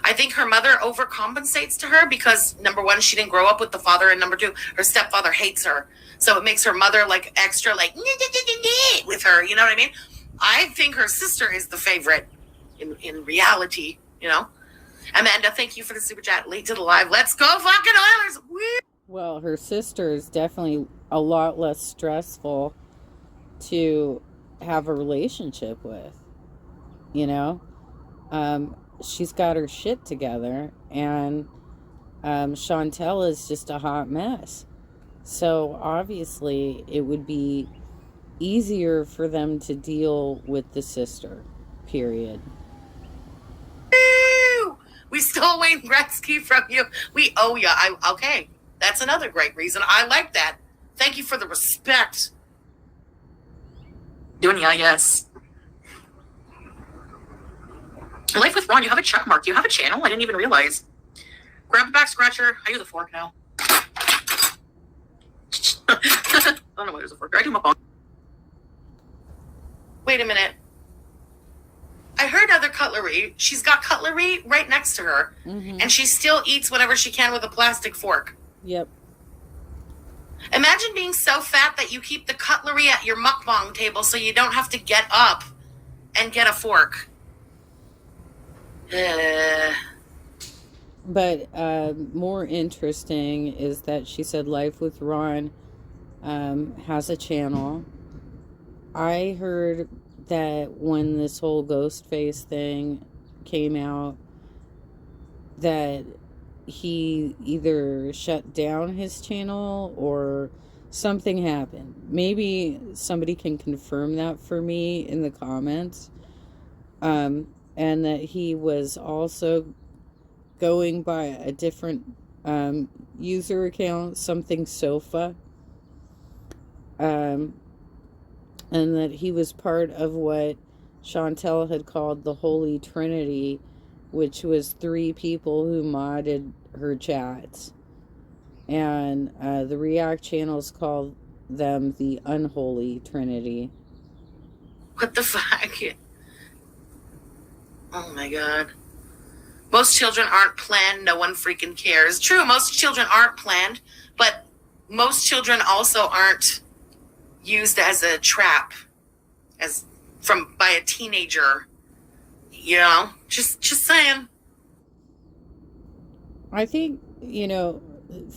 I think her mother overcompensates to her because, number one, she didn't grow up with the father, and number two, her stepfather hates her. So it makes her mother like extra like with her. You know what I mean? I think her sister is the favorite in reality. You know, Amanda, thank you for the super chat. Late to the live. Let's go, fucking Oilers! Woo! Well, her sister is definitely a lot less stressful to have a relationship with. You know, she's got her shit together, and Chantel is just a hot mess. So obviously, it would be easier for them to deal with the sister. Period. We stole Wayne Gretzky from you. We owe you. Okay. That's another great reason. I like that. Thank you for the respect. Dunya, yes. Life with Ron, you have a check mark. You have a channel? I didn't even realize. Grab the back scratcher. I use a fork now. I don't know why there's a fork. I do my phone. Wait a minute. I heard other cutlery. She's got cutlery right next to her. Mm-hmm. And she still eats whatever she can with a plastic fork. Yep. Imagine being so fat that you keep the cutlery at your mukbang table so you don't have to get up and get a fork. But more interesting is that she said Life with Ron has a channel. I heard that when this whole ghost face thing came out, that he either shut down his channel or something happened. Maybe somebody can confirm that for me in the comments. And that he was also going by a different user account, something Sofa. And that he was part of what Chantel had called the Holy Trinity, which was 3 people who modded her chats. And the React channels called them the Unholy Trinity. What the fuck? Oh my god. Most children aren't planned. No one freaking cares. True, most children aren't planned, but most children also aren't used as a trap, by a teenager. You know, just saying. I think,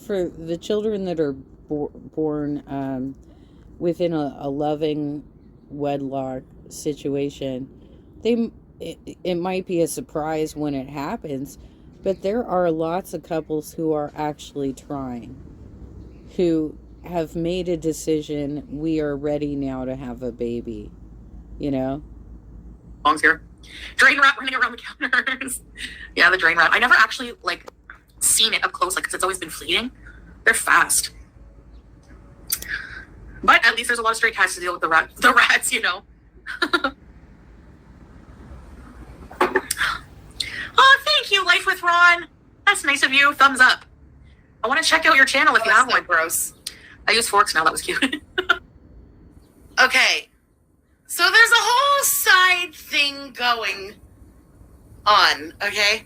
for the children that are born within a loving wedlock situation, it might be a surprise when it happens, but there are lots of couples who are actually trying, who have made a decision, we are ready now to have a baby, Bongs here. Drain rat running around the counters. Yeah, the drain rat. I never actually, seen it up close, because it's always been fleeting. They're fast. But at least there's a lot of stray cats to deal with the rats, Oh, thank you, Life with Ron. That's nice of you. Thumbs up. I want to check out your channel if you have one. Gross. I use forks now. That was cute. Okay. So there's a whole side thing going on, okay?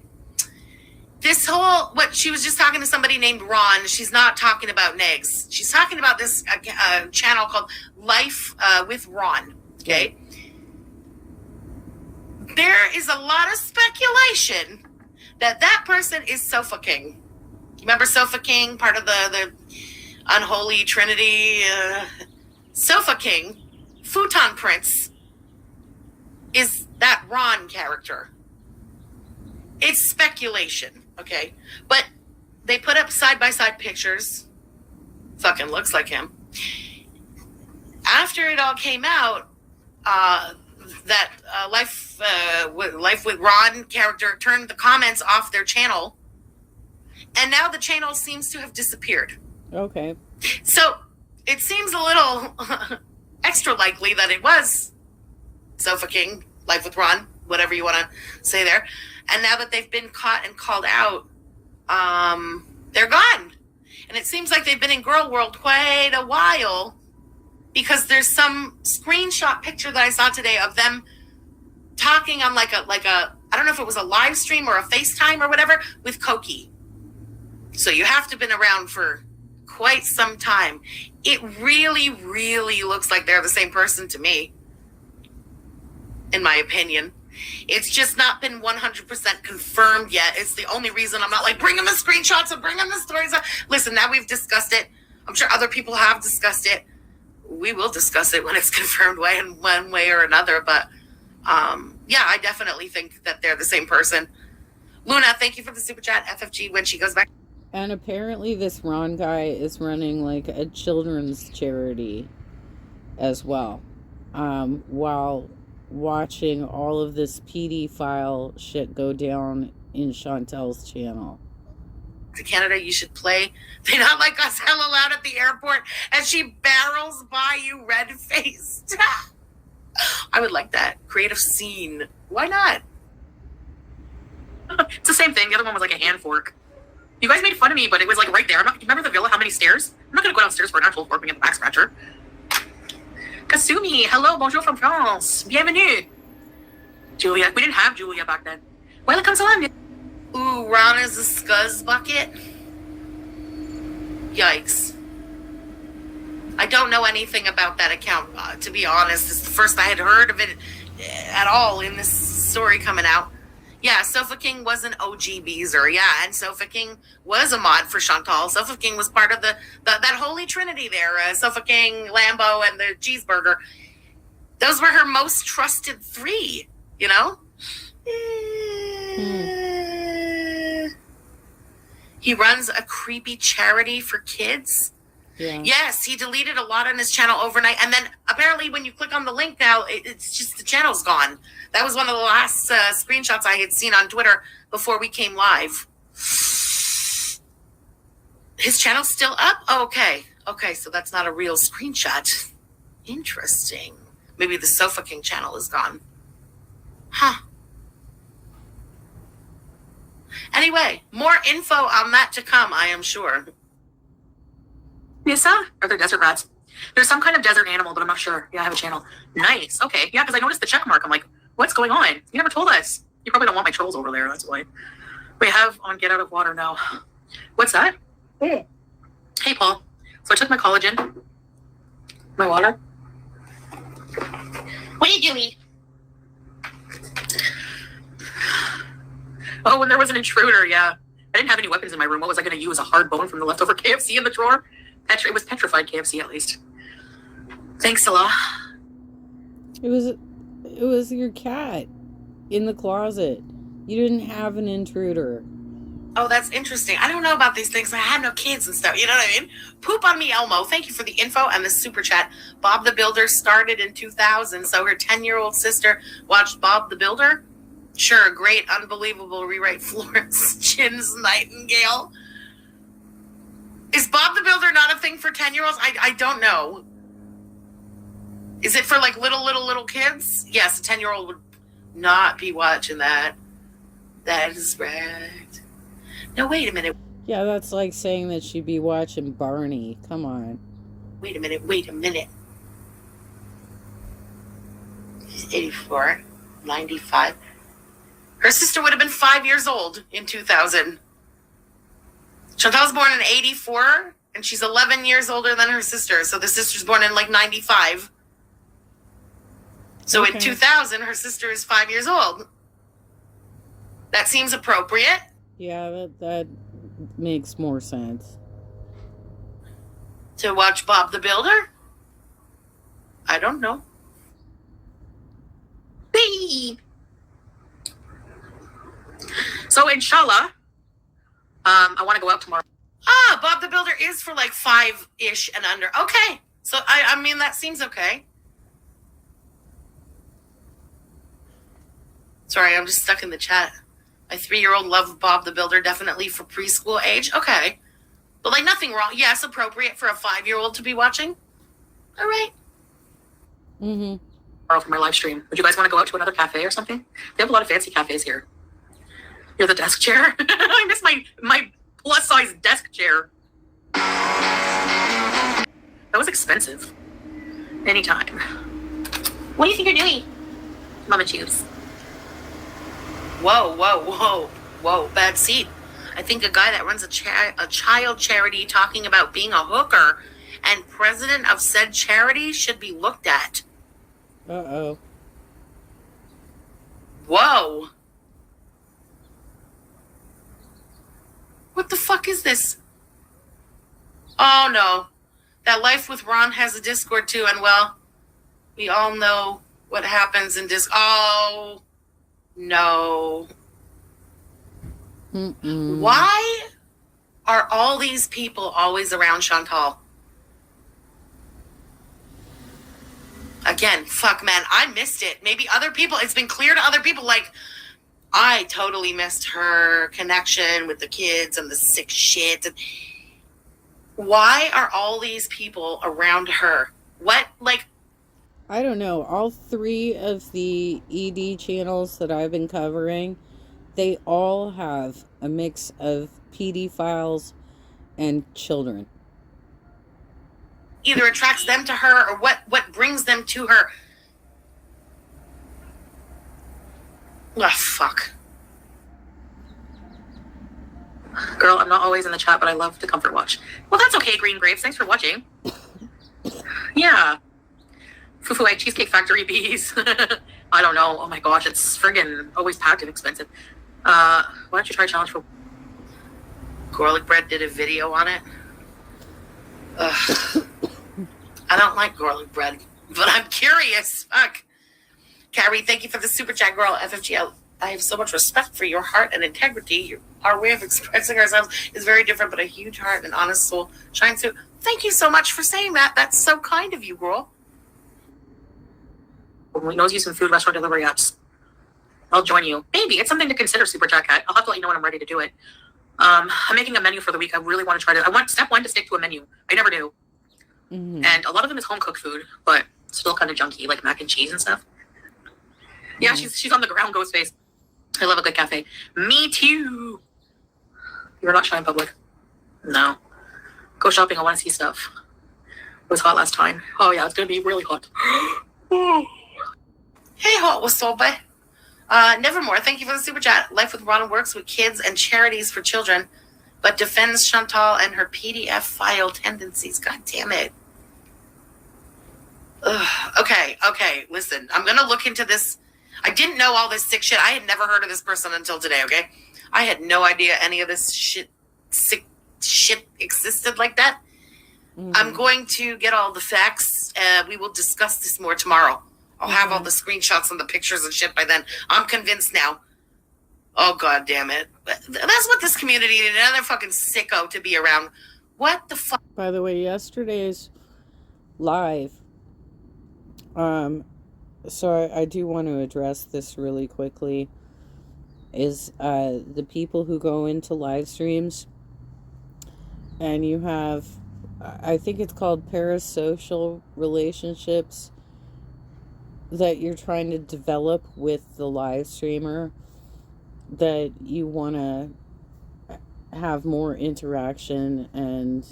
What she was just talking to somebody named Ron. She's not talking about Negs. She's talking about this channel called Life with Ron, okay? There is a lot of speculation that person is Sofa King. You remember Sofa King, part of the Unholy Trinity? Sofa King, Futon Prince, is that Ron character. It's speculation, okay? But they put up side-by-side pictures. Fucking looks like him. After it all came out, that Life with Ron character turned the comments off their channel, and now the channel seems to have disappeared. Okay. So it seems a little extra likely that it was Sofa King, Life with Ron, whatever you want to say there. And now that they've been caught and called out, they're gone. And it seems like they've been in Girl World quite a while, because there's some screenshot picture that I saw today of them talking on like a I don't know if it was a live stream or a FaceTime or whatever with Koki. So you have to have been around for quite some time. It really, really looks like they're the same person to me, in my opinion. It's just not been 100% confirmed yet. It's the only reason I'm not bring them the screenshots and bring them the stories. Listen, now we've discussed it. I'm sure other people have discussed it. We will discuss it when it's confirmed one way or another. But yeah, I definitely think that they're the same person. Luna, thank you for the super chat. FFG when she goes back. And apparently this Ron guy is running a children's charity as well, while watching all of this pedophile shit go down in Chantel's channel. To Canada, you should play They Not Like Us hella loud at the airport as she barrels by you red-faced. I would like that. Creative scene. Why not? It's the same thing. The other one was a hand fork. You guys made fun of me, but it was right there. Remember the villa? How many stairs? I'm not going to go downstairs for an actual fork and get the back scratcher. Kasumi, hello, bonjour from France. Bienvenue. Julia. We didn't have Julia back then. Welcome to London. Ooh, Ron is a scuzz bucket. Yikes. I don't know anything about that account, to be honest. It's the first I had heard of it at all in this story coming out. Yeah, Sofa King was an OG Beezer. Yeah, and Sofa King was a mod for Chantal. Sofa King was part of that holy trinity there. Sofa King, Lambo, and the cheeseburger. Those were her most trusted three, you know? He runs a creepy charity for kids. Yeah. Yes, he deleted a lot on his channel overnight. And then apparently when you click on the link now, it's just the channel's gone. That was one of the last screenshots I had seen on Twitter before we came live. His channel's still up? Oh, okay. Okay, so that's not a real screenshot. Interesting. Maybe the Sofa King channel is gone. Huh. Anyway, more info on that to come, I am sure. Nissa? Or they're desert rats. There's some kind of desert animal, but I'm not sure. Yeah, I have a channel. Nice. Okay. Yeah, because I noticed the check mark. I'm like, what's going on? You never told us. You probably don't want my trolls over there. That's why. We have on Get Out of Water now. What's that? Hey, Paul. So I took my collagen. My water. What are you doing? Oh, and there was an intruder. Yeah. I didn't have any weapons in my room. What was I going to use? A hard bone from the leftover KFC in the drawer? It was petrified KFC, at least. Thanks, Salah. It was your cat in the closet. You didn't have an intruder. Oh, that's interesting. I don't know about these things. I have no kids and stuff. You know what I mean? Poop on me, Elmo. Thank you for the info and the super chat. Bob the Builder started in 2000, so her 10-year-old sister watched Bob the Builder. Sure, great, unbelievable rewrite Florence Chin's Nightingale. Is Bob the Builder not a thing for 10-year-olds? I don't know. Is it for like little kids? Yes, a 10-year-old would not be watching that. That is right. No, wait a minute. Yeah, that's like saying that she'd be watching Barney. Come on. Wait a minute. She's 84, 95. Her sister would have been 5 years old in 2000. Chantal was born in 84, and she's 11 years older than her sister. So the sister's born in like 95. So in 2000, her sister is 5 years old. That seems appropriate. Yeah, that makes more sense. To watch Bob the Builder? I don't know. Hey. So inshallah, I want to go out tomorrow. Ah, Bob the Builder is for like 5-ish and under. Okay. So, I mean, that seems okay. Sorry, I'm just stuck in the chat. My 3-year-old loved Bob the Builder, definitely for preschool age. Okay. But like nothing wrong. Yes, appropriate for a 5-year-old to be watching. All right. Mm-hmm. Tomorrow for my live stream. Would you guys want to go out to another cafe or something? They have a lot of fancy cafes here. You're the desk chair. I miss my plus-size desk chair. That was expensive. Anytime. What do you think you're doing? Mama choose. Whoa. Bad seat. I think a guy that runs a child charity talking about being a hooker and president of said charity should be looked at. Uh-oh. Whoa. What the fuck is this? Oh, no. That Life with Ron has a Discord, too, and, well, we all know what happens in Discord. Oh, no. Mm-mm. Why are all these people always around Chantal? Again, fuck, man, I missed it. Maybe other people, it's been clear to other people, like, I totally missed her connection with the kids and the sick shit. Why are all these people around her? What, like... I don't know. All 3 of the ED channels that I've been covering, they all have a mix of PD files and children. Either attracts them to her or what brings them to her. Oh, fuck. Girl, I'm not always in the chat, but I love to comfort watch. Well, that's okay, Green Grapes. Thanks for watching. Yeah. Fufu Egg Cheesecake Factory bees. I don't know. Oh my gosh, it's friggin' always packed and expensive. Why don't you try challenge for Garlic bread did a video on it. Ugh. I don't like garlic bread, but I'm curious. Fuck. Carrie, thank you for the super chat, girl. FFG, I have so much respect for your heart and integrity. Our way of expressing ourselves is very different, but a huge heart and honest soul shines through. Thank you so much for saying that. That's so kind of you, girl. We knows you some food restaurant delivery apps. I'll join you. Maybe. It's something to consider, Super Chat Cat. I'll have to let you know when I'm ready to do it. I'm making a menu for the week. I really want to try to. I want step one to stick to a menu. I never do. Mm-hmm. And a lot of them is home cooked food, but still kind of junky, like mac and cheese and stuff. Yeah, she's on the ground, ghost face. I love a good cafe. Me too. You're not shy in public. No. Go shopping. I want to see stuff. It was hot last time. Oh yeah, it's gonna be really hot. Hey, hot was sold by Nevermore. Thank you for the super chat. Life with Ron works with kids and charities for children, but defends Chantal and her PDF file tendencies. God damn it. Ugh. Okay. Listen, I'm gonna look into this. I didn't know all this sick shit. I had never heard of this person until today. Okay, I had no idea any of this sick shit existed like that. Mm-hmm. I'm going to get all the facts. We will discuss this more tomorrow. I'll have all the screenshots and the pictures and shit by then. I'm convinced now. Oh, God damn it. That's what this community needed. Another fucking sicko to be around. What the fuck? By the way, yesterday's live, so I do want to address this really quickly, is the people who go into live streams, and you have, I think it's called parasocial relationships, that you're trying to develop with the live streamer, that you want to have more interaction and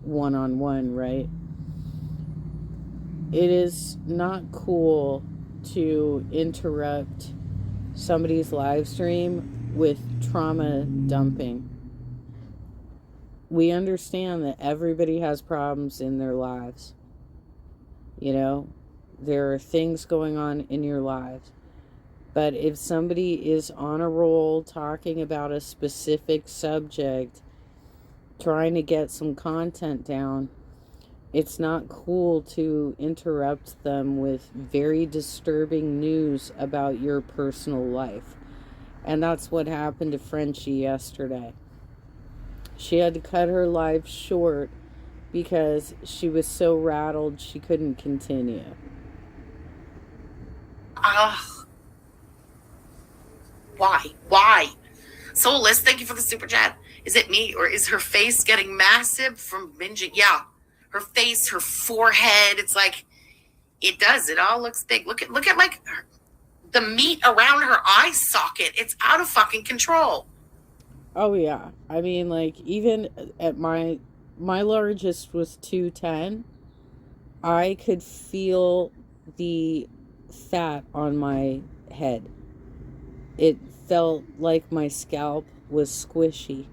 one-on-one, right? It is not cool to interrupt somebody's live stream with trauma dumping. We understand that everybody has problems in their lives. You know, there are things going on in your lives. But if somebody is on a roll talking about a specific subject, trying to get some content down, it's not cool to interrupt them with very disturbing news about your personal life. And that's what happened to Frenchie yesterday. She had to cut her live short because she was so rattled she couldn't continue. Why? Soulless, thank you for the super chat. Is it me or is her face getting massive from binging? Yeah. Her face, her forehead, it's like, it does. It all looks big. Look at like the meat around her eye socket. It's out of fucking control. Oh yeah. I mean, like, even at my largest was 210. I could feel the fat on my head. It felt like my scalp was squishy.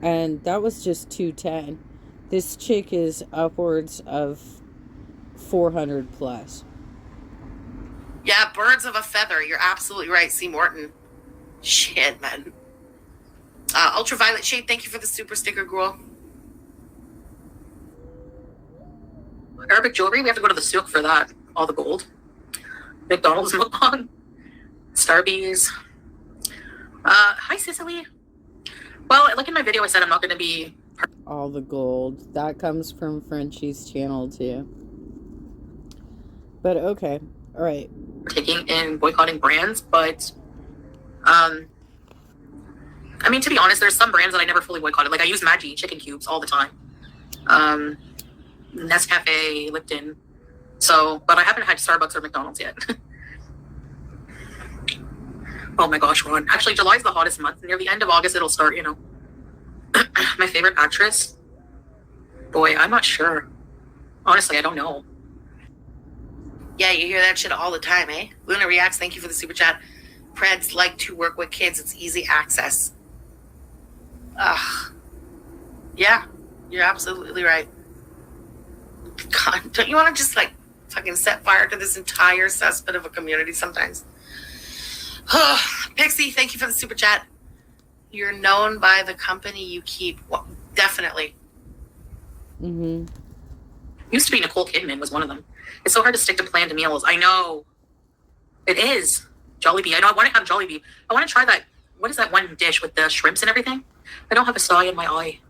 And that was just 210. This chick is upwards of 400 plus. Yeah, birds of a feather. You're absolutely right, C. Morton. Shit, man. Ultraviolet Shade, thank you for the super sticker, girl. Arabic jewelry, we have to go to the souk for that. All the gold. McDonald's mukbang. Starbies. Hi, Cicely. Well, like in my video, I said I'm not going to be... All the gold. That comes from Frenchie's channel, too. But, okay. All right. Taking in boycotting brands, but... I mean, to be honest, there's some brands that I never fully boycotted. Like, I use Maggi chicken cubes all the time. Nescafe, Lipton. So, but I haven't had Starbucks or McDonald's yet. Oh my gosh, Ron. Actually, July's the hottest month. Near the end of August, it'll start, you know. My favorite actress? Boy, I'm not sure. Honestly, I don't know. Yeah, you hear that shit all the time, eh? Luna Reacts, thank you for the super chat. Preds like to work with kids. It's easy access. Ugh. Yeah, you're absolutely right. God, don't you want to just, like, fucking set fire to this entire cesspit of a community sometimes. Pixie, thank you for the super chat. You're known by the company you keep. Well, definitely. Mm-hmm. Used to be Nicole Kidman was one of them. It's so hard to stick to planned meals. I know. It is. Jollibee. I know I want to have Jollibee. I want to try that. What is that one dish with the shrimps and everything? I don't have a soy in my eye.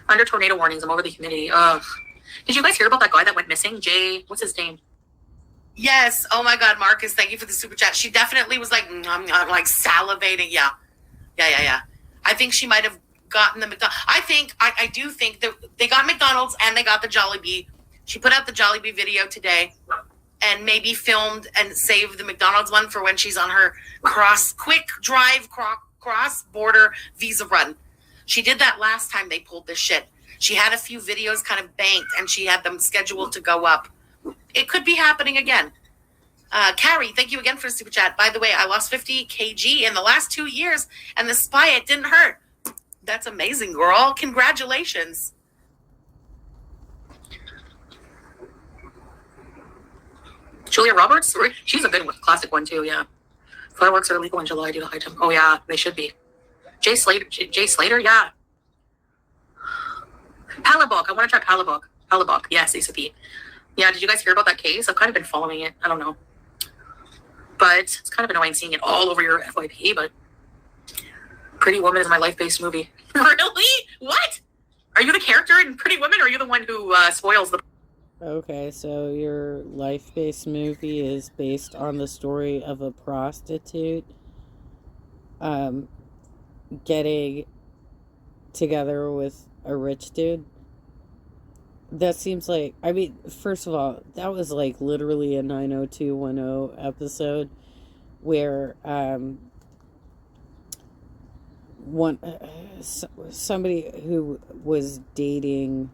Under tornado warnings, I'm over the humidity. Ugh. Did you guys hear about that guy that went missing? Jay, what's his name? Yes. Oh my God, Marcus, thank you for the super chat. She definitely was like, I'm like salivating. Yeah. I think she might have gotten the McDonald's. I do think that they got McDonald's and they got the Jollibee. She put out the Jollibee video today and maybe filmed and saved the McDonald's one for when she's on her quick drive cross-border visa run. She did that last time they pulled this shit. She had a few videos kind of banked and she had them scheduled to go up. It could be happening again. Carrie, thank you again for the super chat. By the way, I lost 50 kg in the last 2 years and the spy, it didn't hurt. That's amazing, girl. Congratulations. Julia Roberts? She's a good one, classic one too, yeah. Fireworks are illegal in July due to high temp. Oh yeah, they should be. Jay Slater, yeah. Palabok, I want to try Palabok. Palabok, yes, ACP. Yeah, did you guys hear about that case? I've kind of been following it. I don't know. But it's kind of annoying seeing it all over your FYP, but Pretty Woman is my life-based movie. Really? What? Are you the character in Pretty Woman, or are you the one who spoils the... Okay, so your life-based movie is based on the story of a prostitute getting together with a rich dude? That seems like, I mean, first of all, that was like literally a 90210 episode where somebody who was dating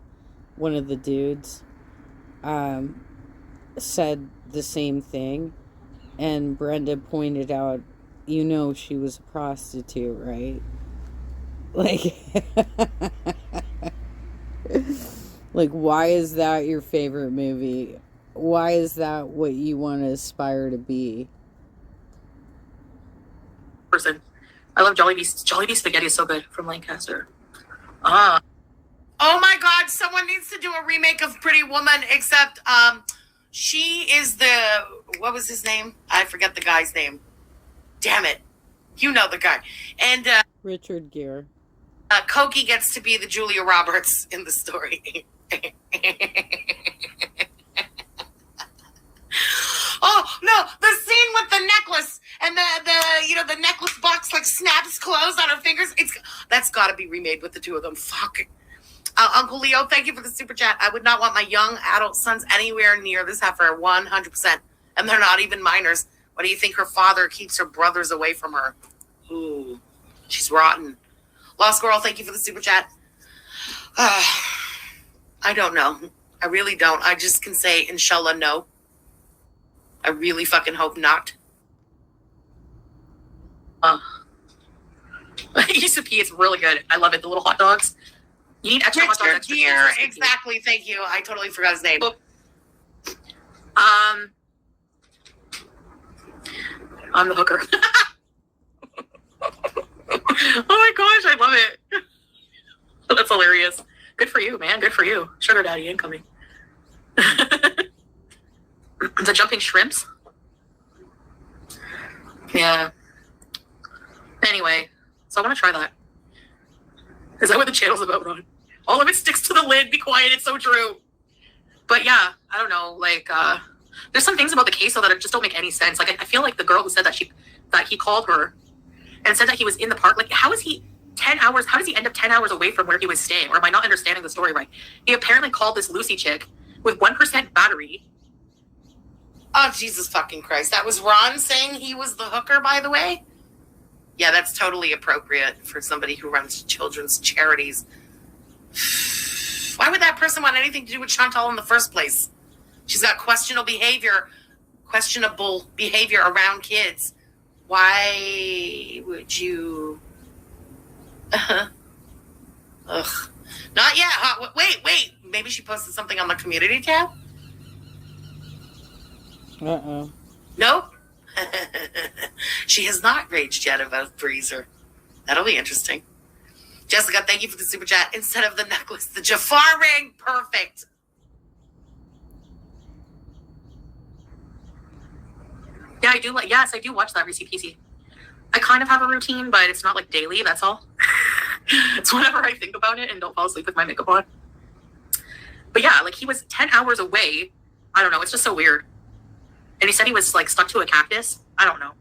one of the dudes said the same thing, and Brenda pointed out, you know, she was a prostitute, right? Like, like, why is that your favorite movie? Why is that what you want to aspire to be? Person. I love Jollibee. Jollibee spaghetti is so good from Lancaster. Oh my God, someone needs to do a remake of Pretty Woman, except she is the, what was his name? I forget the guy's name. Damn it. You know the guy. And Richard Gere. Cokie gets to be the Julia Roberts in the story. Oh no, the scene with the necklace and the necklace box like snaps closed on her fingers. That's got to be remade with the two of them. Fuck. Uncle Leo, thank you for the super chat. I would not want my young adult sons anywhere near this heifer, 100%. And they're not even minors. What do you think her father keeps her brothers away from her? Ooh, she's rotten. Lost Girl, thank you for the super chat. I don't know. I really don't. I just can say, inshallah, no. I really fucking hope not. Used to pee, it's really good. I love it. The little hot dogs. You need extra hot dogs. Extra Dear, exactly. Thank you. I totally forgot his name. I'm the hooker. Oh my gosh, I love it. That's hilarious. Good for you, man. Good for you. Sugar daddy incoming. The jumping shrimps. Yeah. Anyway, so I want to try that. Is that what the channel's about, Ron? All of it sticks to the lid. Be quiet. It's so true. But yeah, I don't know. Like, there's some things about the case though that just don't make any sense. Like, I feel like the girl who said that he called her and said that he was in the park. Like, how is he 10 hours? How does he end up 10 hours away from where he was staying? Or am I not understanding the story right? He apparently called this Lucy chick with 1% battery. Oh, Jesus fucking Christ. That was Ron saying he was the hooker, by the way? Yeah, that's totally appropriate for somebody who runs children's charities. Why would that person want anything to do with Chantal in the first place? She's got questionable behavior around kids. Why would you... Ugh. Not yet. Huh? Wait. Maybe she posted something on the community tab? Uh-oh. Nope. She has not raged yet about Breezer. That'll be interesting. Jessica, thank you for the super chat. Instead of the necklace, the Jafar ring. Perfect. Yeah, I do. Yes, I do watch that Reese PC. I kind of have a routine, but it's not like daily. That's all. It's whenever I think about it and don't fall asleep with my makeup on. But yeah, like he was 10 hours away. I don't know. It's just so weird. And he said he was like stuck to a cactus. I don't know.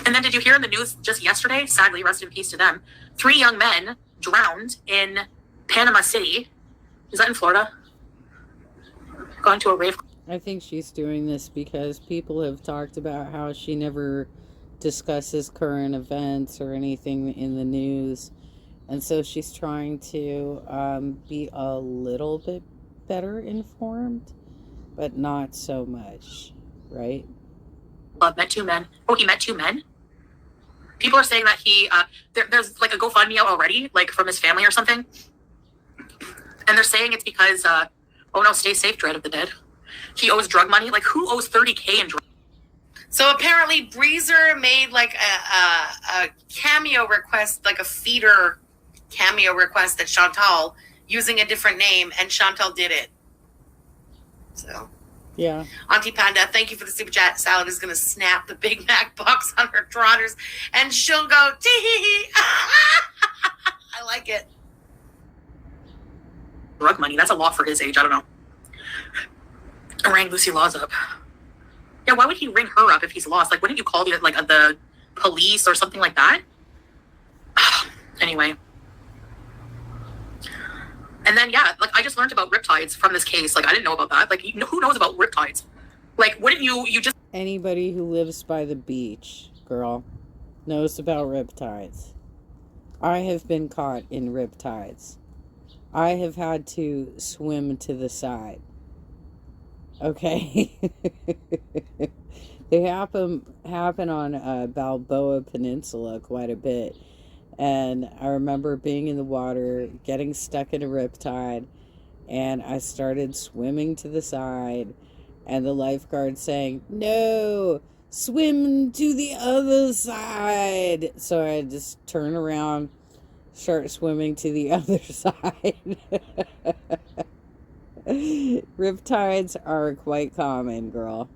And then did you hear in the news just yesterday? Sadly, rest in peace to them. 3 young men drowned in Panama City. Is that in Florida? Going to a rave. I think she's doing this because people have talked about how she never discusses current events or anything in the news. And so she's trying to be a little bit better informed, but not so much, right? Met 2 men. Oh, he met 2 men? People are saying that he, there's like a GoFundMe out already, like from his family or something. And they're saying it's because, oh no, stay safe, Dread of the Dead. He owes drug money. Like, who owes $30K in drug? So apparently Breezer made like a cameo request, like a feeder cameo request at Chantal using a different name, and Chantal did it. So, yeah. Auntie Panda, thank you for the super chat. Salad is going to snap the Big Mac box on her trotters, and she'll go, tee. I like it. Drug money. That's a lot for his age. I don't know. I rang Lucy Laws up. Yeah, why would he ring her up if he's lost? Like, wouldn't you call the police or something like that? Anyway. And then, yeah, like, I just learned about riptides from this case. Like, I didn't know about that. Like, who knows about riptides? Like, wouldn't you just... Anybody who lives by the beach, girl, knows about riptides. I have been caught in riptides. I have had to swim to the side. Okay? They happen on Balboa Peninsula quite a bit. And I remember being in the water, getting stuck in a riptide, and I started swimming to the side, and the lifeguard saying, "No, swim to the other side." So I just turn around, start swimming to the other side. Riptides are quite common, girl.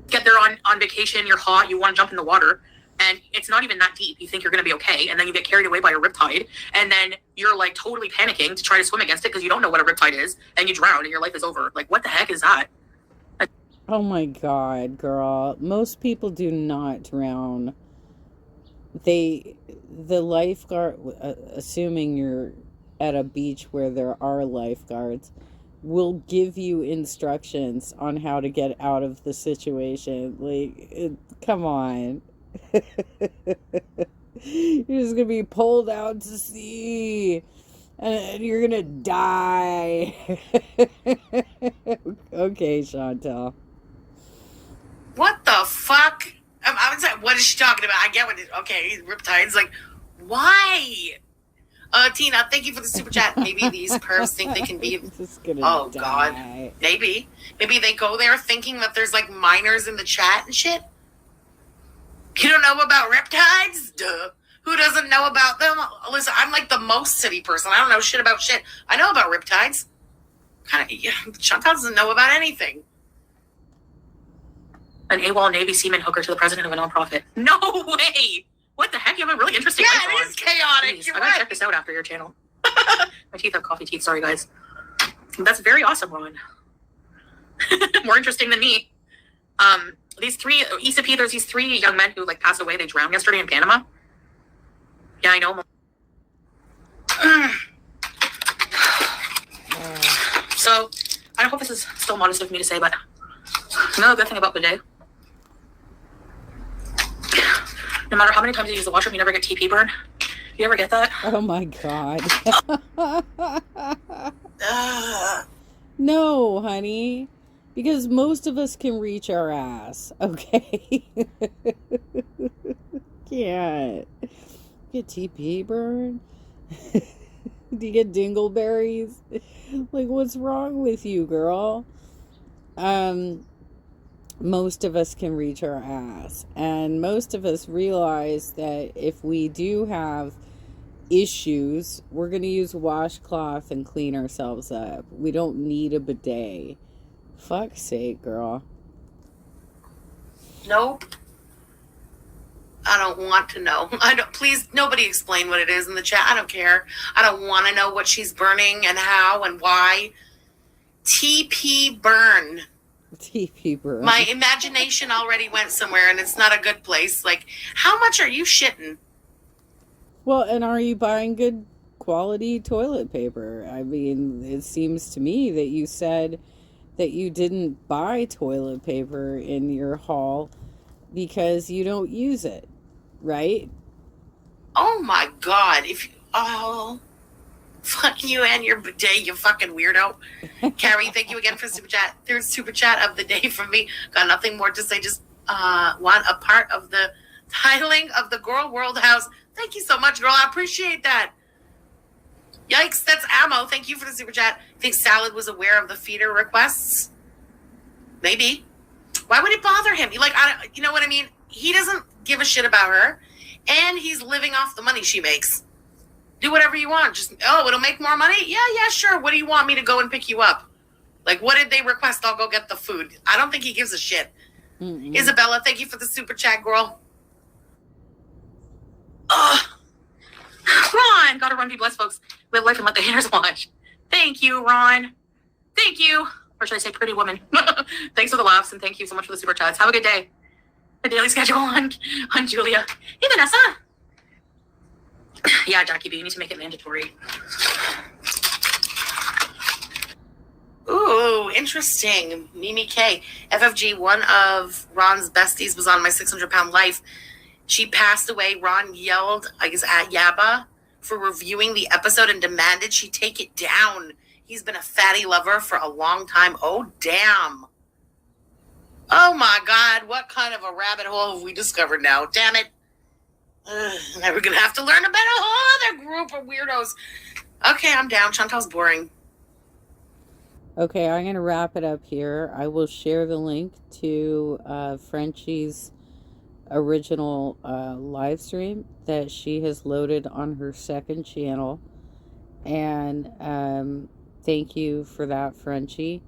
Get there on vacation, you're hot, you want to jump in the water, and it's not even that deep. You think you're going to be okay, and then you get carried away by a riptide, and then you're like totally panicking to try to swim against it because you don't know what a riptide is, and you drown, and your life is over. Like, what the heck is that? Oh my God, girl. Most people do not drown. The lifeguard, assuming you're at a beach where there are lifeguards, will give you instructions on how to get out of the situation. Like, come on. You're just gonna be pulled out to sea, and you're gonna die. Okay, Chantal. What the fuck? I was like, what is she talking about? I get what it, okay, riptides. Like, why? Tina, thank you for the super chat. Maybe these pervs think they can be... Just gonna oh, die. God. Maybe they go there thinking that there's, like, minors in the chat and shit. You don't know about riptides? Duh. Who doesn't know about them? Listen, I'm, like, the most city person. I don't know shit about shit. I know about riptides. Yeah, Chantal doesn't know about anything. An AWOL Navy seaman hooker to the president of a nonprofit. No way! What the heck? You have a really interesting life on. Yeah, it is chaotic. Jeez, I gotta check this out after your channel. My teeth have coffee teeth. Sorry, guys. That's very awesome, Ron. More interesting than me. These 3, Issa P, there's these 3 young men who, like, passed away. They drowned yesterday in Panama. Yeah, I know. So, I hope this is still modest of me to say, but another good thing about the day. No matter how many times you use the washroom, you never get TP burn. You ever get that? Oh my God. No, honey. Because most of us can reach our ass, okay? Can't. Get TP burn? Do you get dingleberries? Like, what's wrong with you, girl? most of us can reach our ass. And most of us realize that if we do have issues, we're going to use a washcloth and clean ourselves up. We don't need a bidet. Fuck's sake, girl. Nope. I don't want to know. Please, nobody explain what it is in the chat. I don't care. I don't want to know what she's burning and how and why. TP burn. TP burn. My imagination already went somewhere and it's not a good place. Like, how much are you shitting? Well, and are you buying good quality toilet paper? I mean, it seems to me that you said that you didn't buy toilet paper in your haul because you don't use it, right? Oh my God. Fuck you and your bidet, you fucking weirdo. Carrie, thank you again for super chat. Third super chat of the day from me. Got nothing more to say. Just want a part of the tiling of the Girl World house. Thank you so much, girl. I appreciate that. Yikes, that's ammo. Thank you for the super chat. I think Salad was aware of the feeder requests. Maybe. Why would it bother him? You know what I mean? He doesn't give a shit about her, and he's living off the money she makes. Do whatever you want. Just, it'll make more money? Yeah, sure. What do you want me to go and pick you up? Like, what did they request? I'll go get the food. I don't think he gives a shit. Mm-mm. Isabella, thank you for the super chat, girl. Ugh. Ron, gotta run, be blessed, folks. Live life and let the haters watch. Thank you, Ron. Thank you. Or should I say pretty woman? Thanks for the laughs and thank you so much for the super chats. Have a good day. The daily schedule on Julia. Hey, Vanessa. Yeah, Jackie B, you need to make it mandatory. Ooh, interesting. Mimi K. FFG, one of Ron's besties, was on my 600-pound life. She passed away. Ron yelled, I guess, at Yaba for reviewing the episode and demanded she take it down. He's been a fatty lover for a long time. Oh, damn. Oh, my God. What kind of a rabbit hole have we discovered now? Damn it. Now we're going to have to learn about a whole other group of weirdos. Okay, I'm down. Chantal's boring. Okay, I'm going to wrap it up here. I will share the link to Frenchie's original live stream that she has loaded on her second channel. And thank you for that, Frenchie.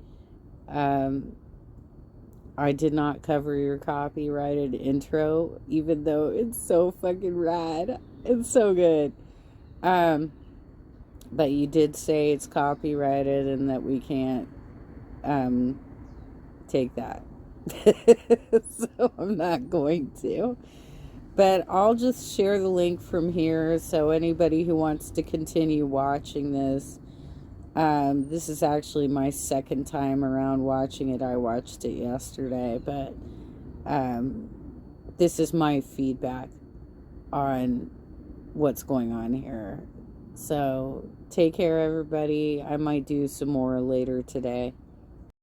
I did not cover your copyrighted intro, even though it's so fucking rad. It's so good. But you did say it's copyrighted and that we can't take that. So I'm not going to. But I'll just share the link from here, so anybody who wants to continue watching this, this is actually my second time around watching it. I watched it yesterday, but this is my feedback on what's going on here. So take care, everybody. I might do some more later today.